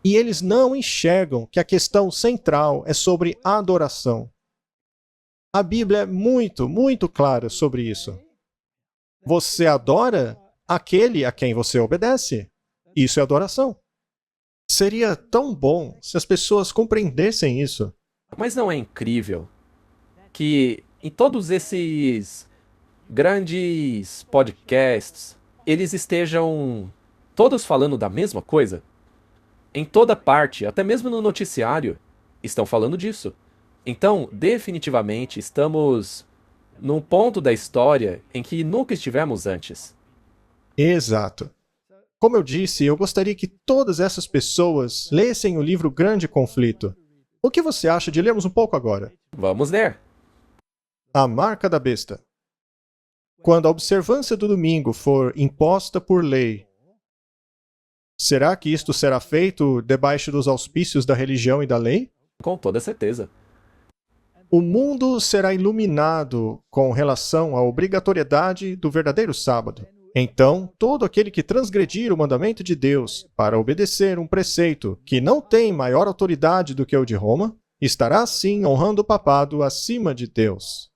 E eles não enxergam que a questão central é sobre adoração. A Bíblia é muito, muito clara sobre isso. Você adora aquele a quem você obedece. Isso é adoração. Seria tão bom se as pessoas compreendessem isso. Mas não é incrível que em todos esses grandes podcasts, eles estejam todos falando da mesma coisa? Em toda parte, até mesmo no noticiário, estão falando disso. Então, definitivamente, estamos num ponto da história em que nunca estivemos antes. Exato. Como eu disse, eu gostaria que todas essas pessoas lessem o livro Grande Conflito. O que você acha de lermos um pouco agora? Vamos ler. A Marca da Besta. Quando a observância do domingo for imposta por lei, será que isto será feito debaixo dos auspícios da religião e da lei? Com toda certeza. O mundo será iluminado com relação à obrigatoriedade do verdadeiro sábado. Então, todo aquele que transgredir o mandamento de Deus para obedecer um preceito que não tem maior autoridade do que o de Roma, estará assim honrando o papado acima de Deus.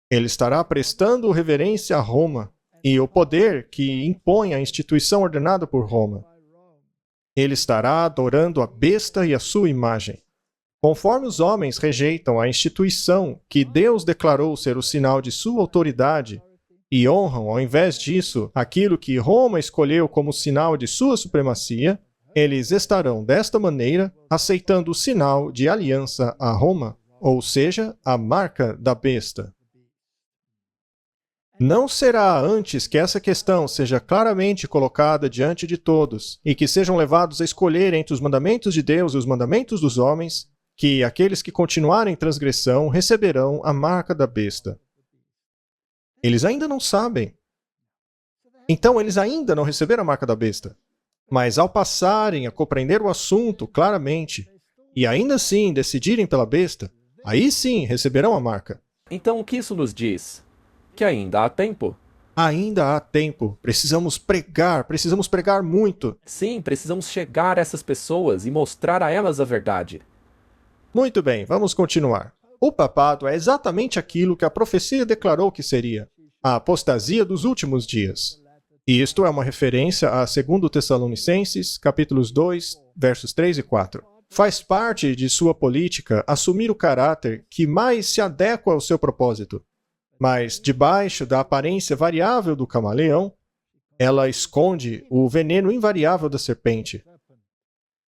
Ele estará prestando reverência a Roma e o poder que impõe a instituição ordenada por Roma. Ele estará adorando a besta e a sua imagem. Conforme os homens rejeitam a instituição que Deus declarou ser o sinal de sua autoridade e honram, ao invés disso, aquilo que Roma escolheu como sinal de sua supremacia, eles estarão, desta maneira, aceitando o sinal de aliança a Roma, ou seja, a marca da besta. Não será antes que essa questão seja claramente colocada diante de todos e que sejam levados a escolher entre os mandamentos de Deus e os mandamentos dos homens, que aqueles que continuarem em transgressão receberão a marca da besta. Eles ainda não sabem. Então eles ainda não receberam a marca da besta. Mas ao passarem a compreender o assunto claramente e ainda assim decidirem pela besta, aí sim receberão a marca. Então o que isso nos diz? Que ainda há tempo. Ainda há tempo. Precisamos pregar muito. Sim, precisamos chegar a essas pessoas e mostrar a elas a verdade. Muito bem, vamos continuar. O papado é exatamente aquilo que a profecia declarou que seria: a apostasia dos últimos dias. E isto é uma referência a 2 Tessalonicenses, capítulos 2, versos 3 e 4. Faz parte de sua política assumir o caráter que mais se adequa ao seu propósito. Mas, debaixo da aparência variável do camaleão, ela esconde o veneno invariável da serpente.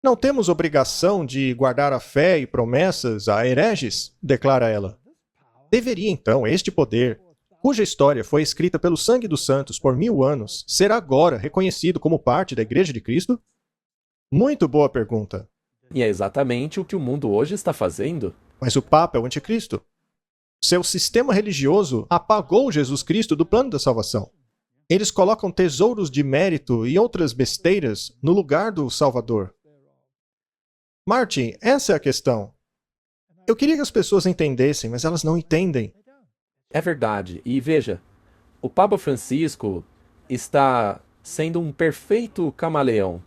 Não temos obrigação de guardar a fé e promessas a hereges, declara ela. Deveria, então, este poder, cuja história foi escrita pelo sangue dos santos por 1000 anos, ser agora reconhecido como parte da Igreja de Cristo? Muito boa pergunta. E é exatamente o que o mundo hoje está fazendo. Mas o Papa é o anticristo. Seu sistema religioso apagou Jesus Cristo do plano da salvação. Eles colocam tesouros de mérito e outras besteiras no lugar do Salvador. Martin, essa é a questão. Eu queria que as pessoas entendessem, mas elas não entendem. É verdade. E veja, o Papa Francisco está sendo um perfeito camaleão.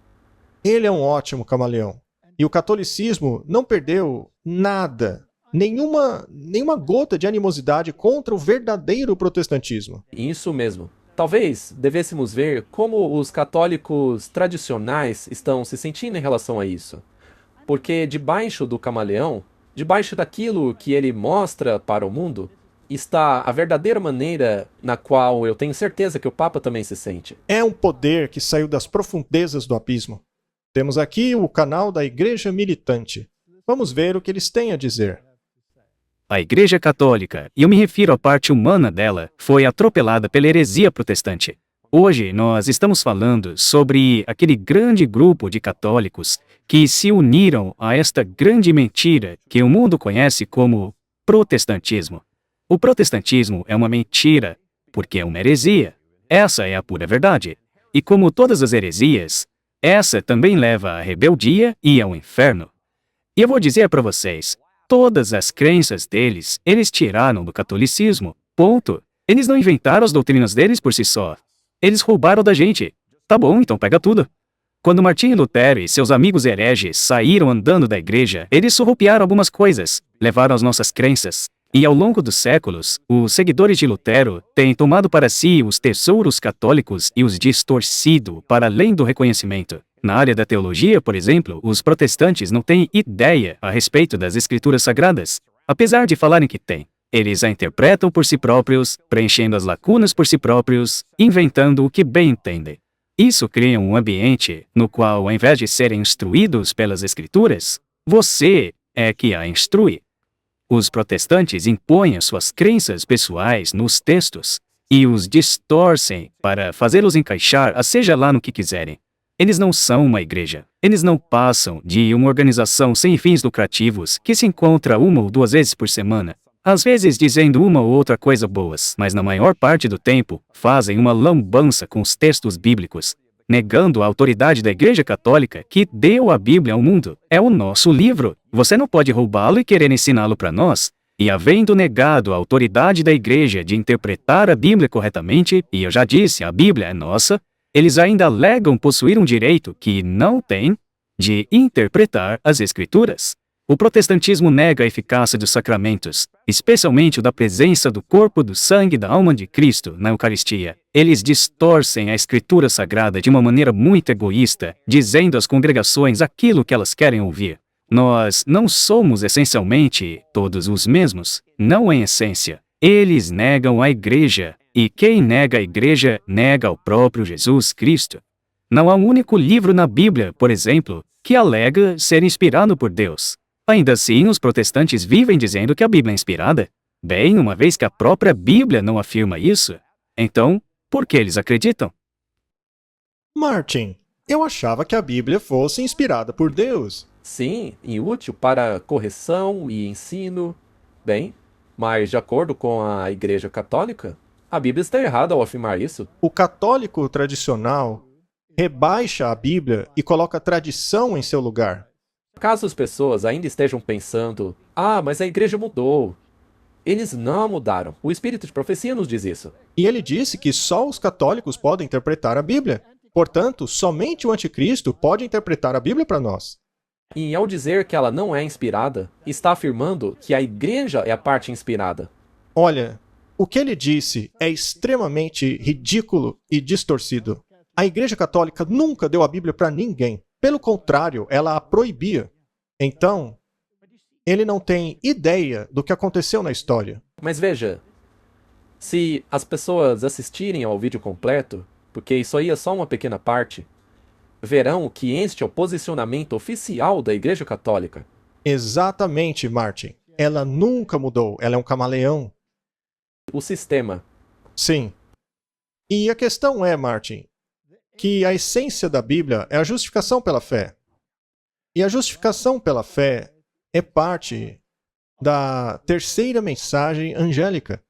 Ele é um ótimo camaleão. E o catolicismo não perdeu nada, nenhuma gota de animosidade contra o verdadeiro protestantismo. Isso mesmo. Talvez devêssemos ver como os católicos tradicionais estão se sentindo em relação a isso. Porque debaixo do camaleão, debaixo daquilo que ele mostra para o mundo, está a verdadeira maneira na qual eu tenho certeza que o Papa também se sente. É um poder que saiu das profundezas do abismo. Temos aqui o canal da Igreja Militante. Vamos ver o que eles têm a dizer. A Igreja Católica, e eu me refiro à parte humana dela, foi atropelada pela heresia protestante. Hoje nós estamos falando sobre aquele grande grupo de católicos que se uniram a esta grande mentira que o mundo conhece como protestantismo. O protestantismo é uma mentira, porque é uma heresia. Essa é a pura verdade. E como todas as heresias, essa também leva à rebeldia e ao inferno. E eu vou dizer para vocês, todas as crenças deles, eles tiraram do catolicismo. Ponto. Eles não inventaram as doutrinas deles por si só. Eles roubaram da gente. Tá bom, então pega tudo. Quando Martinho Lutero e seus amigos hereges saíram andando da igreja, eles surrupiaram algumas coisas, levaram as nossas crenças. E ao longo dos séculos, os seguidores de Lutero têm tomado para si os tesouros católicos e os distorcido para além do reconhecimento. Na área da teologia, por exemplo, os protestantes não têm ideia a respeito das escrituras sagradas, apesar de falarem que têm. Eles a interpretam por si próprios, preenchendo as lacunas por si próprios, inventando o que bem entendem. Isso cria um ambiente no qual, ao invés de serem instruídos pelas Escrituras, você é que a instrui. Os protestantes impõem as suas crenças pessoais nos textos e os distorcem para fazê-los encaixar a seja lá no que quiserem. Eles não são uma igreja. Eles não passam de uma organização sem fins lucrativos que se encontra 1 ou 2 vezes por semana, às vezes dizendo uma ou outra coisa boas, mas na maior parte do tempo fazem uma lambança com os textos bíblicos, negando a autoridade da Igreja Católica que deu a Bíblia ao mundo. É o nosso livro. Você não pode roubá-lo e querer ensiná-lo para nós. E havendo negado a autoridade da Igreja de interpretar a Bíblia corretamente, e eu já disse, a Bíblia é nossa, eles ainda alegam possuir um direito que não têm de interpretar as Escrituras. O protestantismo nega a eficácia dos sacramentos, especialmente o da presença do corpo, do sangue e da alma de Cristo na Eucaristia. Eles distorcem a Escritura Sagrada de uma maneira muito egoísta, dizendo às congregações aquilo que elas querem ouvir. Nós não somos essencialmente todos os mesmos, não em essência. Eles negam a Igreja, e quem nega a Igreja nega o próprio Jesus Cristo. Não há um único livro na Bíblia, por exemplo, que alega ser inspirado por Deus. Ainda assim, os protestantes vivem dizendo que a Bíblia é inspirada. Bem, uma vez que a própria Bíblia não afirma isso, então, por que eles acreditam? Martin, eu achava que a Bíblia fosse inspirada por Deus. Sim, e útil para correção e ensino. Bem, mas de acordo com a Igreja Católica, a Bíblia está errada ao afirmar isso. O católico tradicional rebaixa a Bíblia e coloca a tradição em seu lugar. Caso as pessoas ainda estejam pensando, mas a igreja mudou. Eles não mudaram. O Espírito de Profecia nos diz isso. E ele disse que só os católicos podem interpretar a Bíblia. Portanto, somente o anticristo pode interpretar a Bíblia para nós. E ao dizer que ela não é inspirada, está afirmando que a igreja é a parte inspirada. Olha, o que ele disse é extremamente ridículo e distorcido. A Igreja Católica nunca deu a Bíblia para ninguém. Pelo contrário, ela a proibia. Então, ele não tem ideia do que aconteceu na história. Mas veja, se as pessoas assistirem ao vídeo completo, porque isso aí é só uma pequena parte, verão que este é o posicionamento oficial da Igreja Católica. Exatamente, Martin. Ela nunca mudou. Ela é um camaleão. O sistema. Sim. E a questão é, Martin, que a essência da Bíblia é a justificação pela fé. E a justificação pela fé é parte da terceira mensagem angélica.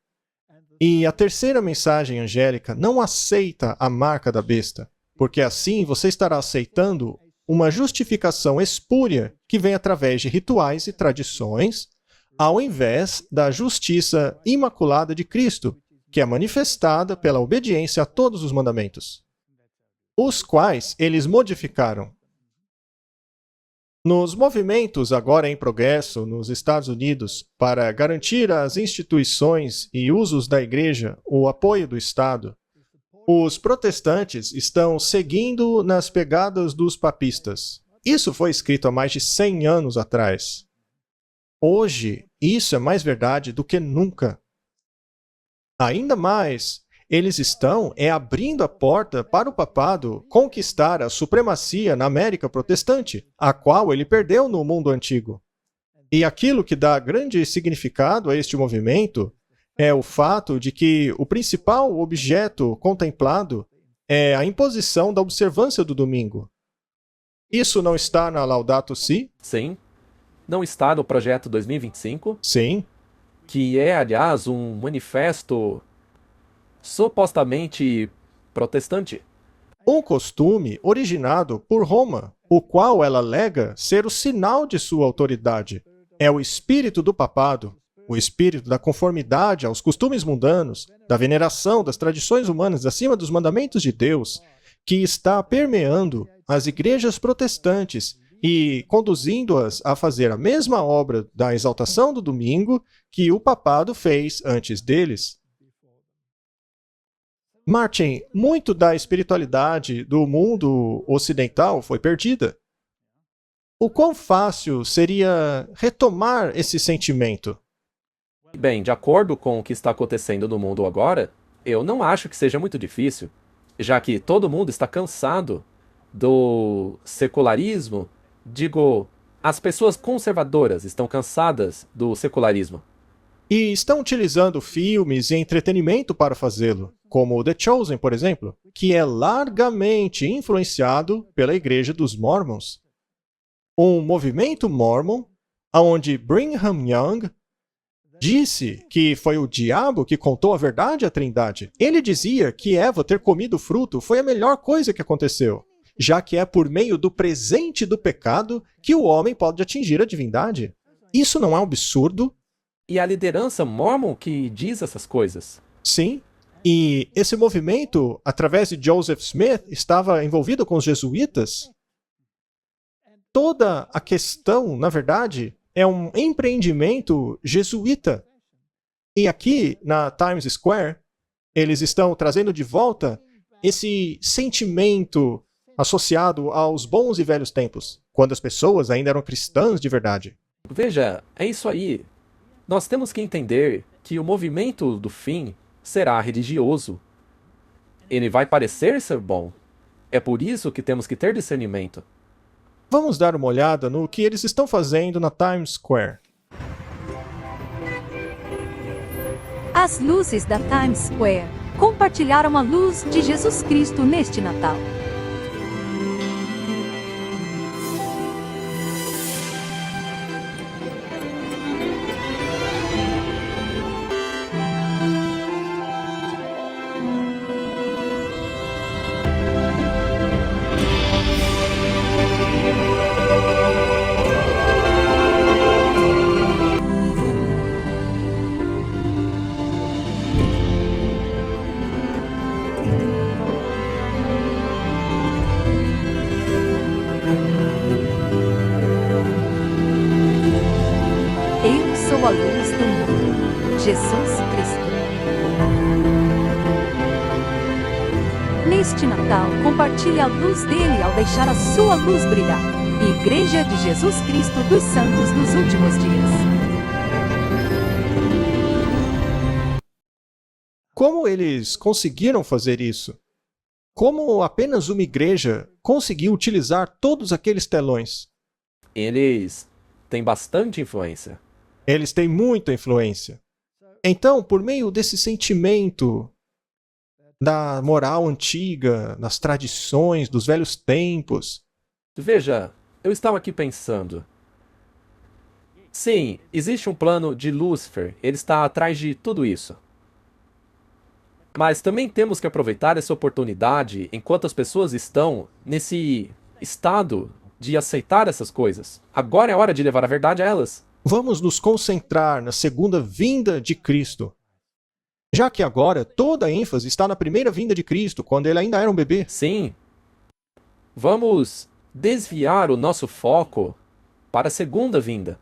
E a terceira mensagem angélica não aceita a marca da besta, porque assim você estará aceitando uma justificação espúria que vem através de rituais e tradições, ao invés da justiça imaculada de Cristo, que é manifestada pela obediência a todos os mandamentos, os quais eles modificaram. Nos movimentos agora em progresso nos Estados Unidos para garantir às instituições e usos da Igreja o apoio do Estado, os protestantes estão seguindo nas pegadas dos papistas. Isso foi escrito há mais de 100 anos atrás. Hoje, isso é mais verdade do que nunca. Ainda mais, eles estão abrindo a porta para o papado conquistar a supremacia na América protestante, a qual ele perdeu no mundo antigo. E aquilo que dá grande significado a este movimento é o fato de que o principal objeto contemplado é a imposição da observância do domingo. Isso não está na Laudato Si? Sim. Não está no Projeto 2025? Sim. Que é, aliás, um manifesto supostamente protestante. Um costume originado por Roma, o qual ela alega ser o sinal de sua autoridade. É o espírito do papado, o espírito da conformidade aos costumes mundanos, da veneração das tradições humanas acima dos mandamentos de Deus, que está permeando as igrejas protestantes e conduzindo-as a fazer a mesma obra da exaltação do domingo que o papado fez antes deles. Martin, muito da espiritualidade do mundo ocidental foi perdida. O quão fácil seria retomar esse sentimento? Bem, de acordo com o que está acontecendo no mundo agora, eu não acho que seja muito difícil, já que todo mundo está cansado do secularismo. Digo, as pessoas conservadoras estão cansadas do secularismo. E estão utilizando filmes e entretenimento para fazê-lo, como The Chosen, por exemplo, que é largamente influenciado pela Igreja dos Mormons. Um movimento mormon, onde Brigham Young disse que foi o diabo que contou a verdade à Trindade. Ele dizia que Eva ter comido o fruto foi a melhor coisa que aconteceu, já que é por meio do presente do pecado que o homem pode atingir a divindade. Isso não é um absurdo? E a liderança mormon que diz essas coisas. Sim, e esse movimento, através de Joseph Smith, estava envolvido com os jesuítas. Toda a questão, na verdade, é um empreendimento jesuíta. E aqui, na Times Square, eles estão trazendo de volta esse sentimento associado aos bons e velhos tempos, quando as pessoas ainda eram cristãs de verdade. Veja, é isso aí. Nós temos que entender que o movimento do fim será religioso. Ele vai parecer ser bom. É por isso que temos que ter discernimento. Vamos dar uma olhada no que eles estão fazendo na Times Square. As luzes da Times Square compartilharam a luz de Jesus Cristo neste Natal. A luz do mundo, Jesus Cristo. Neste Natal, compartilhe a luz dele ao deixar a sua luz brilhar. Igreja de Jesus Cristo dos Santos dos Últimos Dias. Como eles conseguiram fazer isso? Como apenas uma igreja conseguiu utilizar todos aqueles telões? Eles têm bastante influência. Eles têm muita influência. Então, por meio desse sentimento da moral antiga, das tradições, dos velhos tempos. Veja, eu estava aqui pensando. Sim, existe um plano de Lúcifer, ele está atrás de tudo isso. Mas também temos que aproveitar essa oportunidade enquanto as pessoas estão nesse estado de aceitar essas coisas. Agora é a hora de levar a verdade a elas. Vamos nos concentrar na segunda vinda de Cristo. Já que agora toda a ênfase está na primeira vinda de Cristo, quando ele ainda era um bebê. Sim. Vamos desviar o nosso foco para a segunda vinda.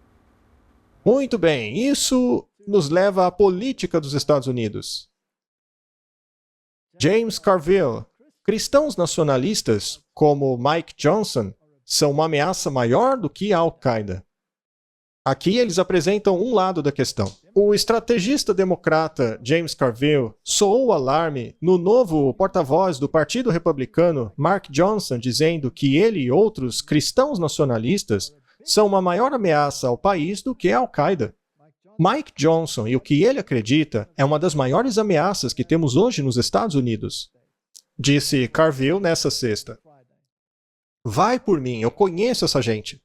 Muito bem, isso nos leva à política dos Estados Unidos. James Carville. Cristãos nacionalistas, como Mike Johnson, são uma ameaça maior do que a Al-Qaeda. Aqui eles apresentam um lado da questão. O estrategista democrata James Carville soou o alarme no novo porta-voz do Partido Republicano, Mark Johnson, dizendo que ele e outros cristãos nacionalistas são uma maior ameaça ao país do que a Al-Qaeda. Mike Johnson e o que ele acredita é uma das maiores ameaças que temos hoje nos Estados Unidos, disse Carville nessa sexta. Vai por mim, eu conheço essa gente.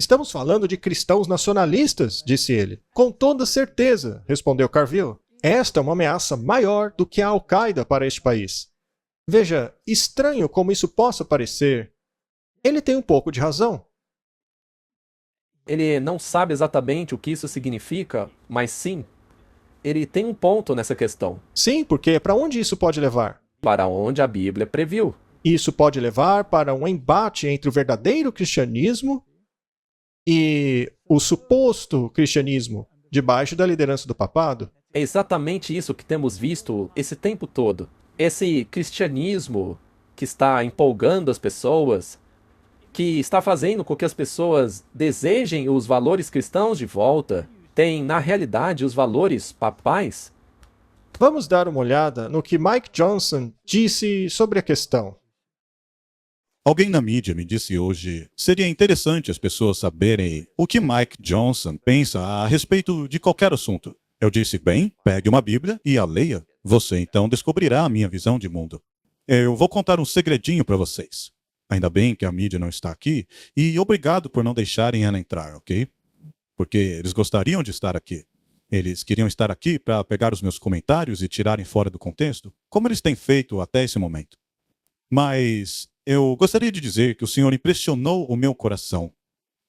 Estamos falando de cristãos nacionalistas, disse ele. Com toda certeza, respondeu Carville. Esta é uma ameaça maior do que a Al-Qaeda para este país. Veja, estranho como isso possa parecer, ele tem um pouco de razão. Ele não sabe exatamente o que isso significa, mas sim, ele tem um ponto nessa questão. Sim, porque para onde isso pode levar? Para onde a Bíblia previu. Isso pode levar para um embate entre o verdadeiro cristianismo e o suposto cristianismo debaixo da liderança do papado. É exatamente isso que temos visto esse tempo todo. Esse cristianismo que está empolgando as pessoas, que está fazendo com que as pessoas desejem os valores cristãos de volta, tem, na realidade, os valores papais. Vamos dar uma olhada no que Mike Johnson disse sobre a questão. Alguém na mídia me disse hoje, seria interessante as pessoas saberem o que Mike Johnson pensa a respeito de qualquer assunto. Eu disse, bem, pegue uma Bíblia e a leia. Você então descobrirá a minha visão de mundo. Eu vou contar um segredinho para vocês. Ainda bem que a mídia não está aqui, e obrigado por não deixarem ela entrar, ok? Porque eles gostariam de estar aqui. Eles queriam estar aqui para pegar os meus comentários e tirarem fora do contexto, como eles têm feito até esse momento. Mas eu gostaria de dizer que o Senhor impressionou o meu coração.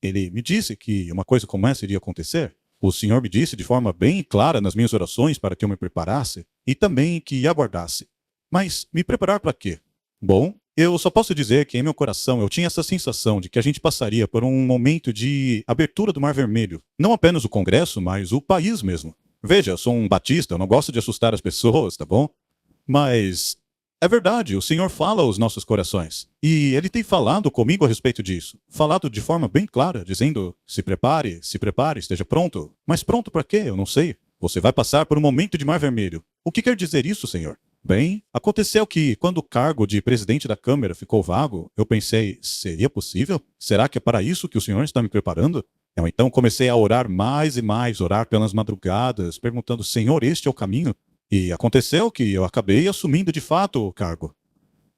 Ele me disse que uma coisa como essa iria acontecer. O Senhor me disse de forma bem clara nas minhas orações para que eu me preparasse e também que aguardasse. Mas me preparar para quê? Bom, eu só posso dizer que em meu coração eu tinha essa sensação de que a gente passaria por um momento de abertura do Mar Vermelho. Não apenas o Congresso, mas o país mesmo. Veja, eu sou um batista, eu não gosto de assustar as pessoas, tá bom? Mas é verdade, o Senhor fala aos nossos corações. E Ele tem falado comigo a respeito disso. Falado de forma bem clara, dizendo, se prepare, esteja pronto. Mas pronto para quê? Eu não sei. Você vai passar por um momento de Mar Vermelho. O que quer dizer isso, Senhor? Bem, aconteceu que, quando o cargo de presidente da Câmara ficou vago, eu pensei, seria possível? Será que é para isso que o Senhor está me preparando? Eu então comecei a orar mais e mais, orar pelas madrugadas, perguntando, Senhor, este é o caminho? E aconteceu que eu acabei assumindo de fato o cargo.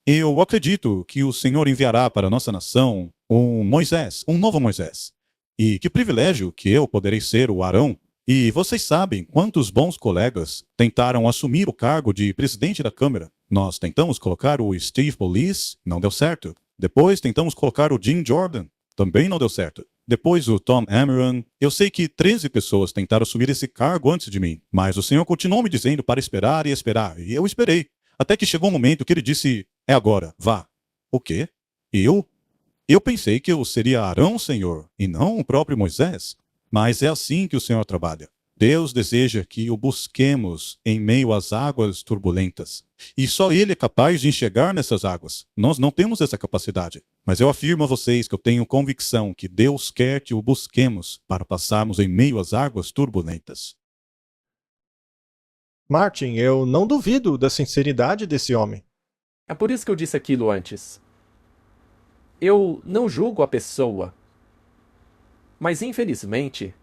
Eu acredito que o Senhor enviará para a nossa nação um Moisés, um novo Moisés. E que privilégio que eu poderei ser o Arão. E vocês sabem quantos bons colegas tentaram assumir o cargo de presidente da Câmara. Nós tentamos colocar o Steve Police, não deu certo. Depois tentamos colocar o Jim Jordan, também não deu certo. Depois o Tom Ammerman. Eu sei que 13 pessoas tentaram assumir esse cargo antes de mim, mas o Senhor continuou me dizendo para esperar e esperar, e eu esperei. Até que chegou um momento que ele disse, é agora, vá. O quê? Eu pensei que eu seria Arão, Senhor, e não o próprio Moisés. Mas é assim que o Senhor trabalha. Deus deseja que o busquemos em meio às águas turbulentas. E só Ele é capaz de enxergar nessas águas. Nós não temos essa capacidade. Mas eu afirmo a vocês que eu tenho convicção que Deus quer que o busquemos para passarmos em meio às águas turbulentas. Martin, eu não duvido da sinceridade desse homem. É por isso que eu disse aquilo antes. Eu não julgo a pessoa. Mas, infelizmente,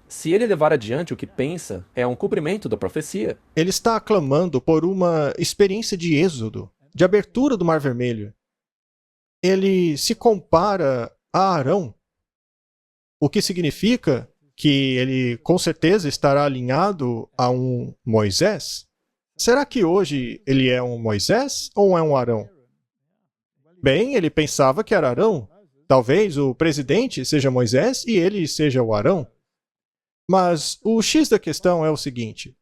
se ele levar adiante o que pensa, é um cumprimento da profecia. Ele está clamando por uma experiência de êxodo, de abertura do Mar Vermelho. Ele se compara a Arão, o que significa que ele com certeza estará alinhado a um Moisés. Será que hoje ele é um Moisés ou é um Arão? Bem, ele pensava que era Arão. Talvez o presidente seja Moisés e ele seja o Arão. Mas o X da questão é o seguinte.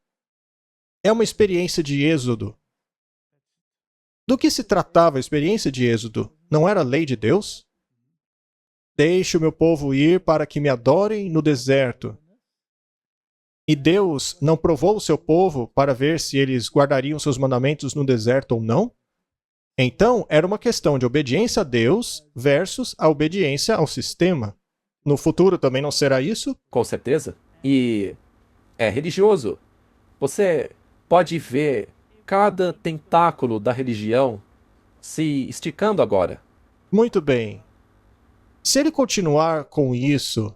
É uma experiência de êxodo. Do que se tratava a experiência de êxodo? Não era a lei de Deus? Deixe o meu povo ir para que me adorem no deserto. E Deus não provou o seu povo para ver se eles guardariam seus mandamentos no deserto ou não? Então, era uma questão de obediência a Deus versus a obediência ao sistema. No futuro também não será isso? Com certeza. E é religioso. Você pode ver cada tentáculo da religião se esticando agora. Muito bem. Se ele continuar com isso,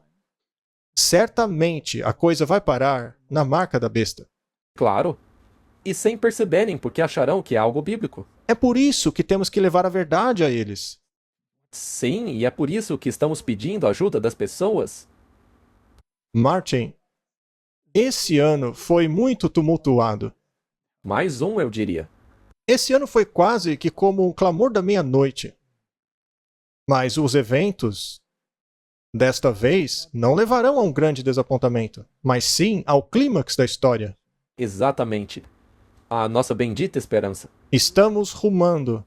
certamente a coisa vai parar na marca da besta. Claro. E sem perceberem, porque acharão que é algo bíblico. É por isso que temos que levar a verdade a eles. Sim, e é por isso que estamos pedindo a ajuda das pessoas. Martin, esse ano foi muito tumultuado. Mais um, eu diria. Esse ano foi quase que como um clamor da meia-noite. Mas os eventos Desta vez, não levarão a um grande desapontamento, mas sim ao clímax da história. Exatamente. A nossa bendita esperança. Estamos rumando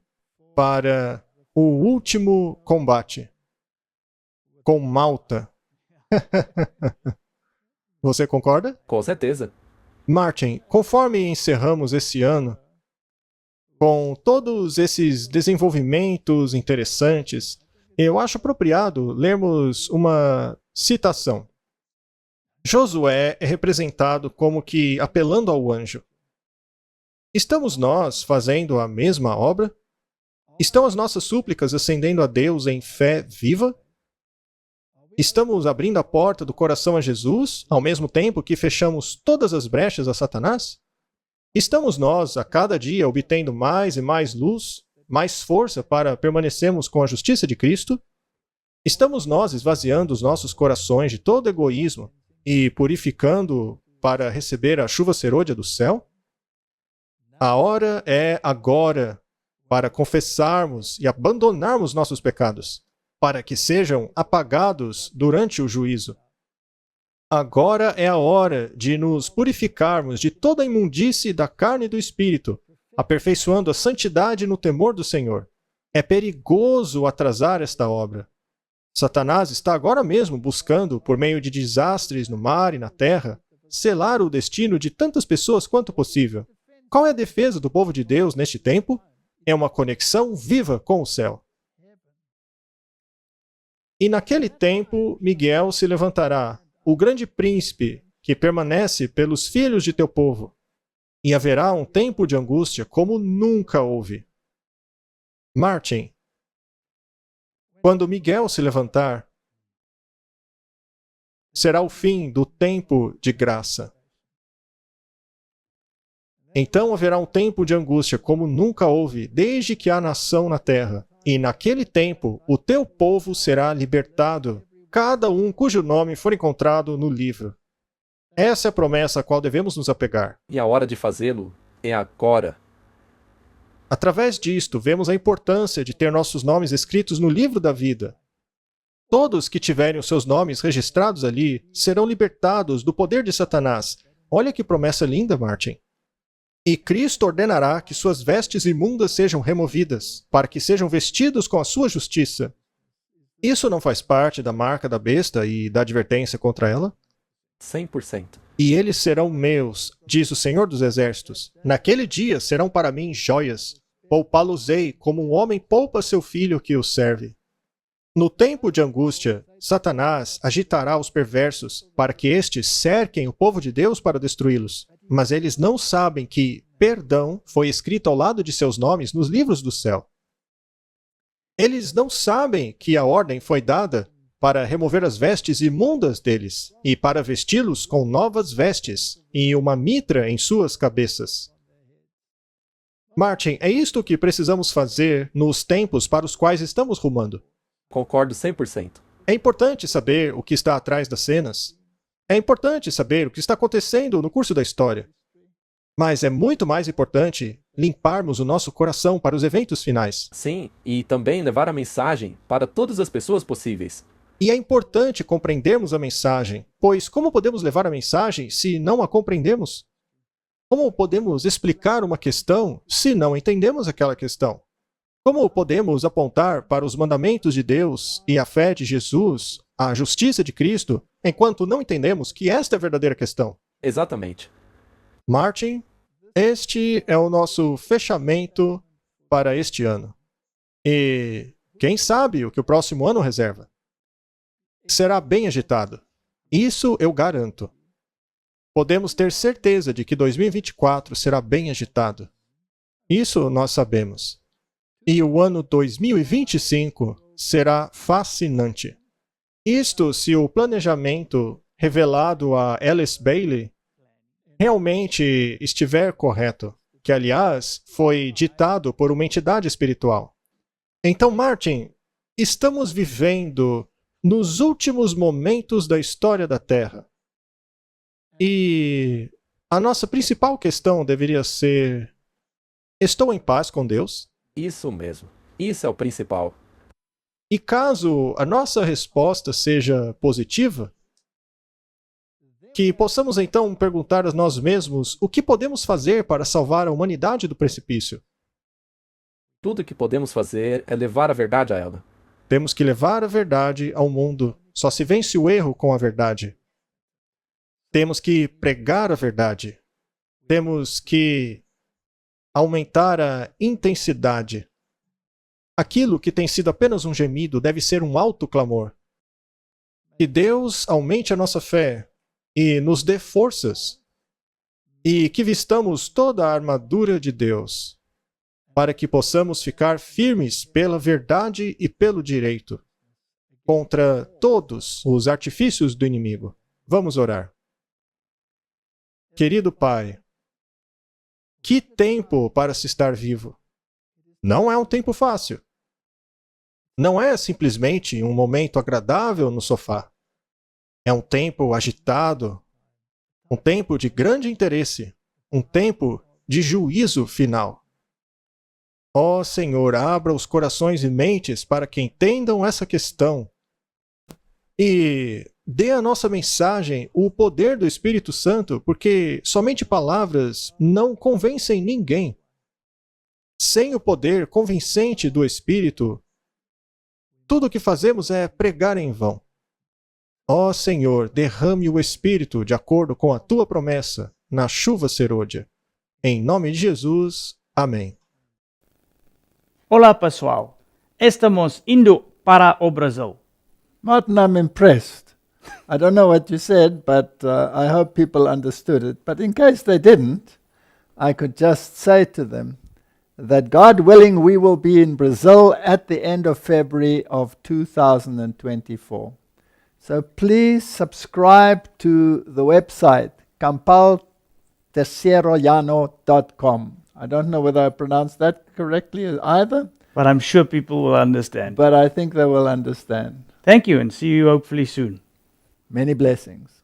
para o último combate. Com Malta. Você concorda? Com certeza. Martin, conforme encerramos esse ano, com todos esses desenvolvimentos interessantes, eu acho apropriado lermos uma citação. Josué é representado como que apelando ao anjo. Estamos nós fazendo a mesma obra? Estão as nossas súplicas ascendendo a Deus em fé viva? Estamos abrindo a porta do coração a Jesus, ao mesmo tempo que fechamos todas as brechas a Satanás? Estamos nós, a cada dia, obtendo mais e mais luz, mais força para permanecermos com a justiça de Cristo? Estamos nós esvaziando os nossos corações de todo egoísmo e purificando para receber a chuva serôdia do céu? A hora é agora para confessarmos e abandonarmos nossos pecados, para que sejam apagados durante o juízo. Agora é a hora de nos purificarmos de toda a imundície da carne e do espírito, aperfeiçoando a santidade no temor do Senhor. É perigoso atrasar esta obra. Satanás está agora mesmo buscando, por meio de desastres no mar e na terra, selar o destino de tantas pessoas quanto possível. Qual é a defesa do povo de Deus neste tempo? É uma conexão viva com o céu. E naquele tempo, Miguel se levantará, o grande príncipe que permanece pelos filhos de teu povo, e haverá um tempo de angústia como nunca houve. Martin, quando Miguel se levantar, será o fim do tempo de graça. Então haverá um tempo de angústia como nunca houve desde que há nação na terra, e naquele tempo o teu povo será libertado, cada um cujo nome for encontrado no livro. Essa é a promessa a qual devemos nos apegar. E a hora de fazê-lo é agora. Através disto, vemos a importância de ter nossos nomes escritos no livro da vida. Todos que tiverem os seus nomes registrados ali serão libertados do poder de Satanás. Olha que promessa linda, Martin. E Cristo ordenará que suas vestes imundas sejam removidas, para que sejam vestidos com a sua justiça. Isso não faz parte da marca da besta e da advertência contra ela? 100%. E eles serão meus, diz o Senhor dos Exércitos. Naquele dia serão para mim joias. Poupá-los-ei como um homem poupa seu filho que o serve. No tempo de angústia, Satanás agitará os perversos para que estes cerquem o povo de Deus para destruí-los. Mas eles não sabem que perdão foi escrito ao lado de seus nomes nos livros do céu. Eles não sabem que a ordem foi dada para remover as vestes imundas deles e para vesti-los com novas vestes e uma mitra em suas cabeças. Martin, é isto que precisamos fazer nos tempos para os quais estamos rumando. Concordo 100%. É importante saber o que está atrás das cenas. É importante saber o que está acontecendo no curso da história. Mas é muito mais importante limparmos o nosso coração para os eventos finais. Sim, e também levar a mensagem para todas as pessoas possíveis. E é importante compreendermos a mensagem, pois como podemos levar a mensagem se não a compreendemos? Como podemos explicar uma questão se não entendemos aquela questão? Como podemos apontar para os mandamentos de Deus e a fé de Jesus, a justiça de Cristo, enquanto não entendemos que esta é a verdadeira questão? Exatamente. Martin, este é o nosso fechamento para este ano. E quem sabe o que o próximo ano reserva? Será bem agitado. Isso eu garanto. Podemos ter certeza de que 2024 será bem agitado. Isso nós sabemos. E o ano 2025 será fascinante. Isto se o planejamento revelado a Alice Bailey realmente estiver correto, que aliás foi ditado por uma entidade espiritual. Então, Martin, estamos vivendo nos últimos momentos da história da Terra. E a nossa principal questão deveria ser: estou em paz com Deus? Isso mesmo. Isso é o principal. E caso a nossa resposta seja positiva, que possamos então perguntar a nós mesmos o que podemos fazer para salvar a humanidade do precipício. Tudo que podemos fazer é levar a verdade a ela. Temos que levar a verdade ao mundo. Só se vence o erro com a verdade. Temos que pregar a verdade. Temos que aumentar a intensidade. Aquilo que tem sido apenas um gemido deve ser um alto clamor. Que Deus aumente a nossa fé e nos dê forças, e que vistamos toda a armadura de Deus, para que possamos ficar firmes pela verdade e pelo direito, contra todos os artifícios do inimigo. Vamos orar. Querido Pai, que tempo para se estar vivo! Não é um tempo fácil. Não é simplesmente um momento agradável no sofá. É um tempo agitado, um tempo de grande interesse, um tempo de juízo final. Ó Senhor, abra os corações e mentes para que entendam essa questão e dê à nossa mensagem o poder do Espírito Santo, porque somente palavras não convencem ninguém. Sem o poder convincente do Espírito, tudo o que fazemos é pregar em vão. Ó Senhor, derrame o Espírito de acordo com a tua promessa na chuva serôdia. Em nome de Jesus, amém. Olá pessoal, estamos indo para o Brasil. Martin, I'm impressed. I don't know what you said, but I hope people understood it. But in case they didn't, I could just say to them that God willing, we will be in Brazil at the end of February of 2024. So please subscribe to the website, campaltercierollano.com. I don't know whether I pronounced that correctly either. But I'm sure people will understand. But I think they will understand. Thank you and see you hopefully soon. Many blessings.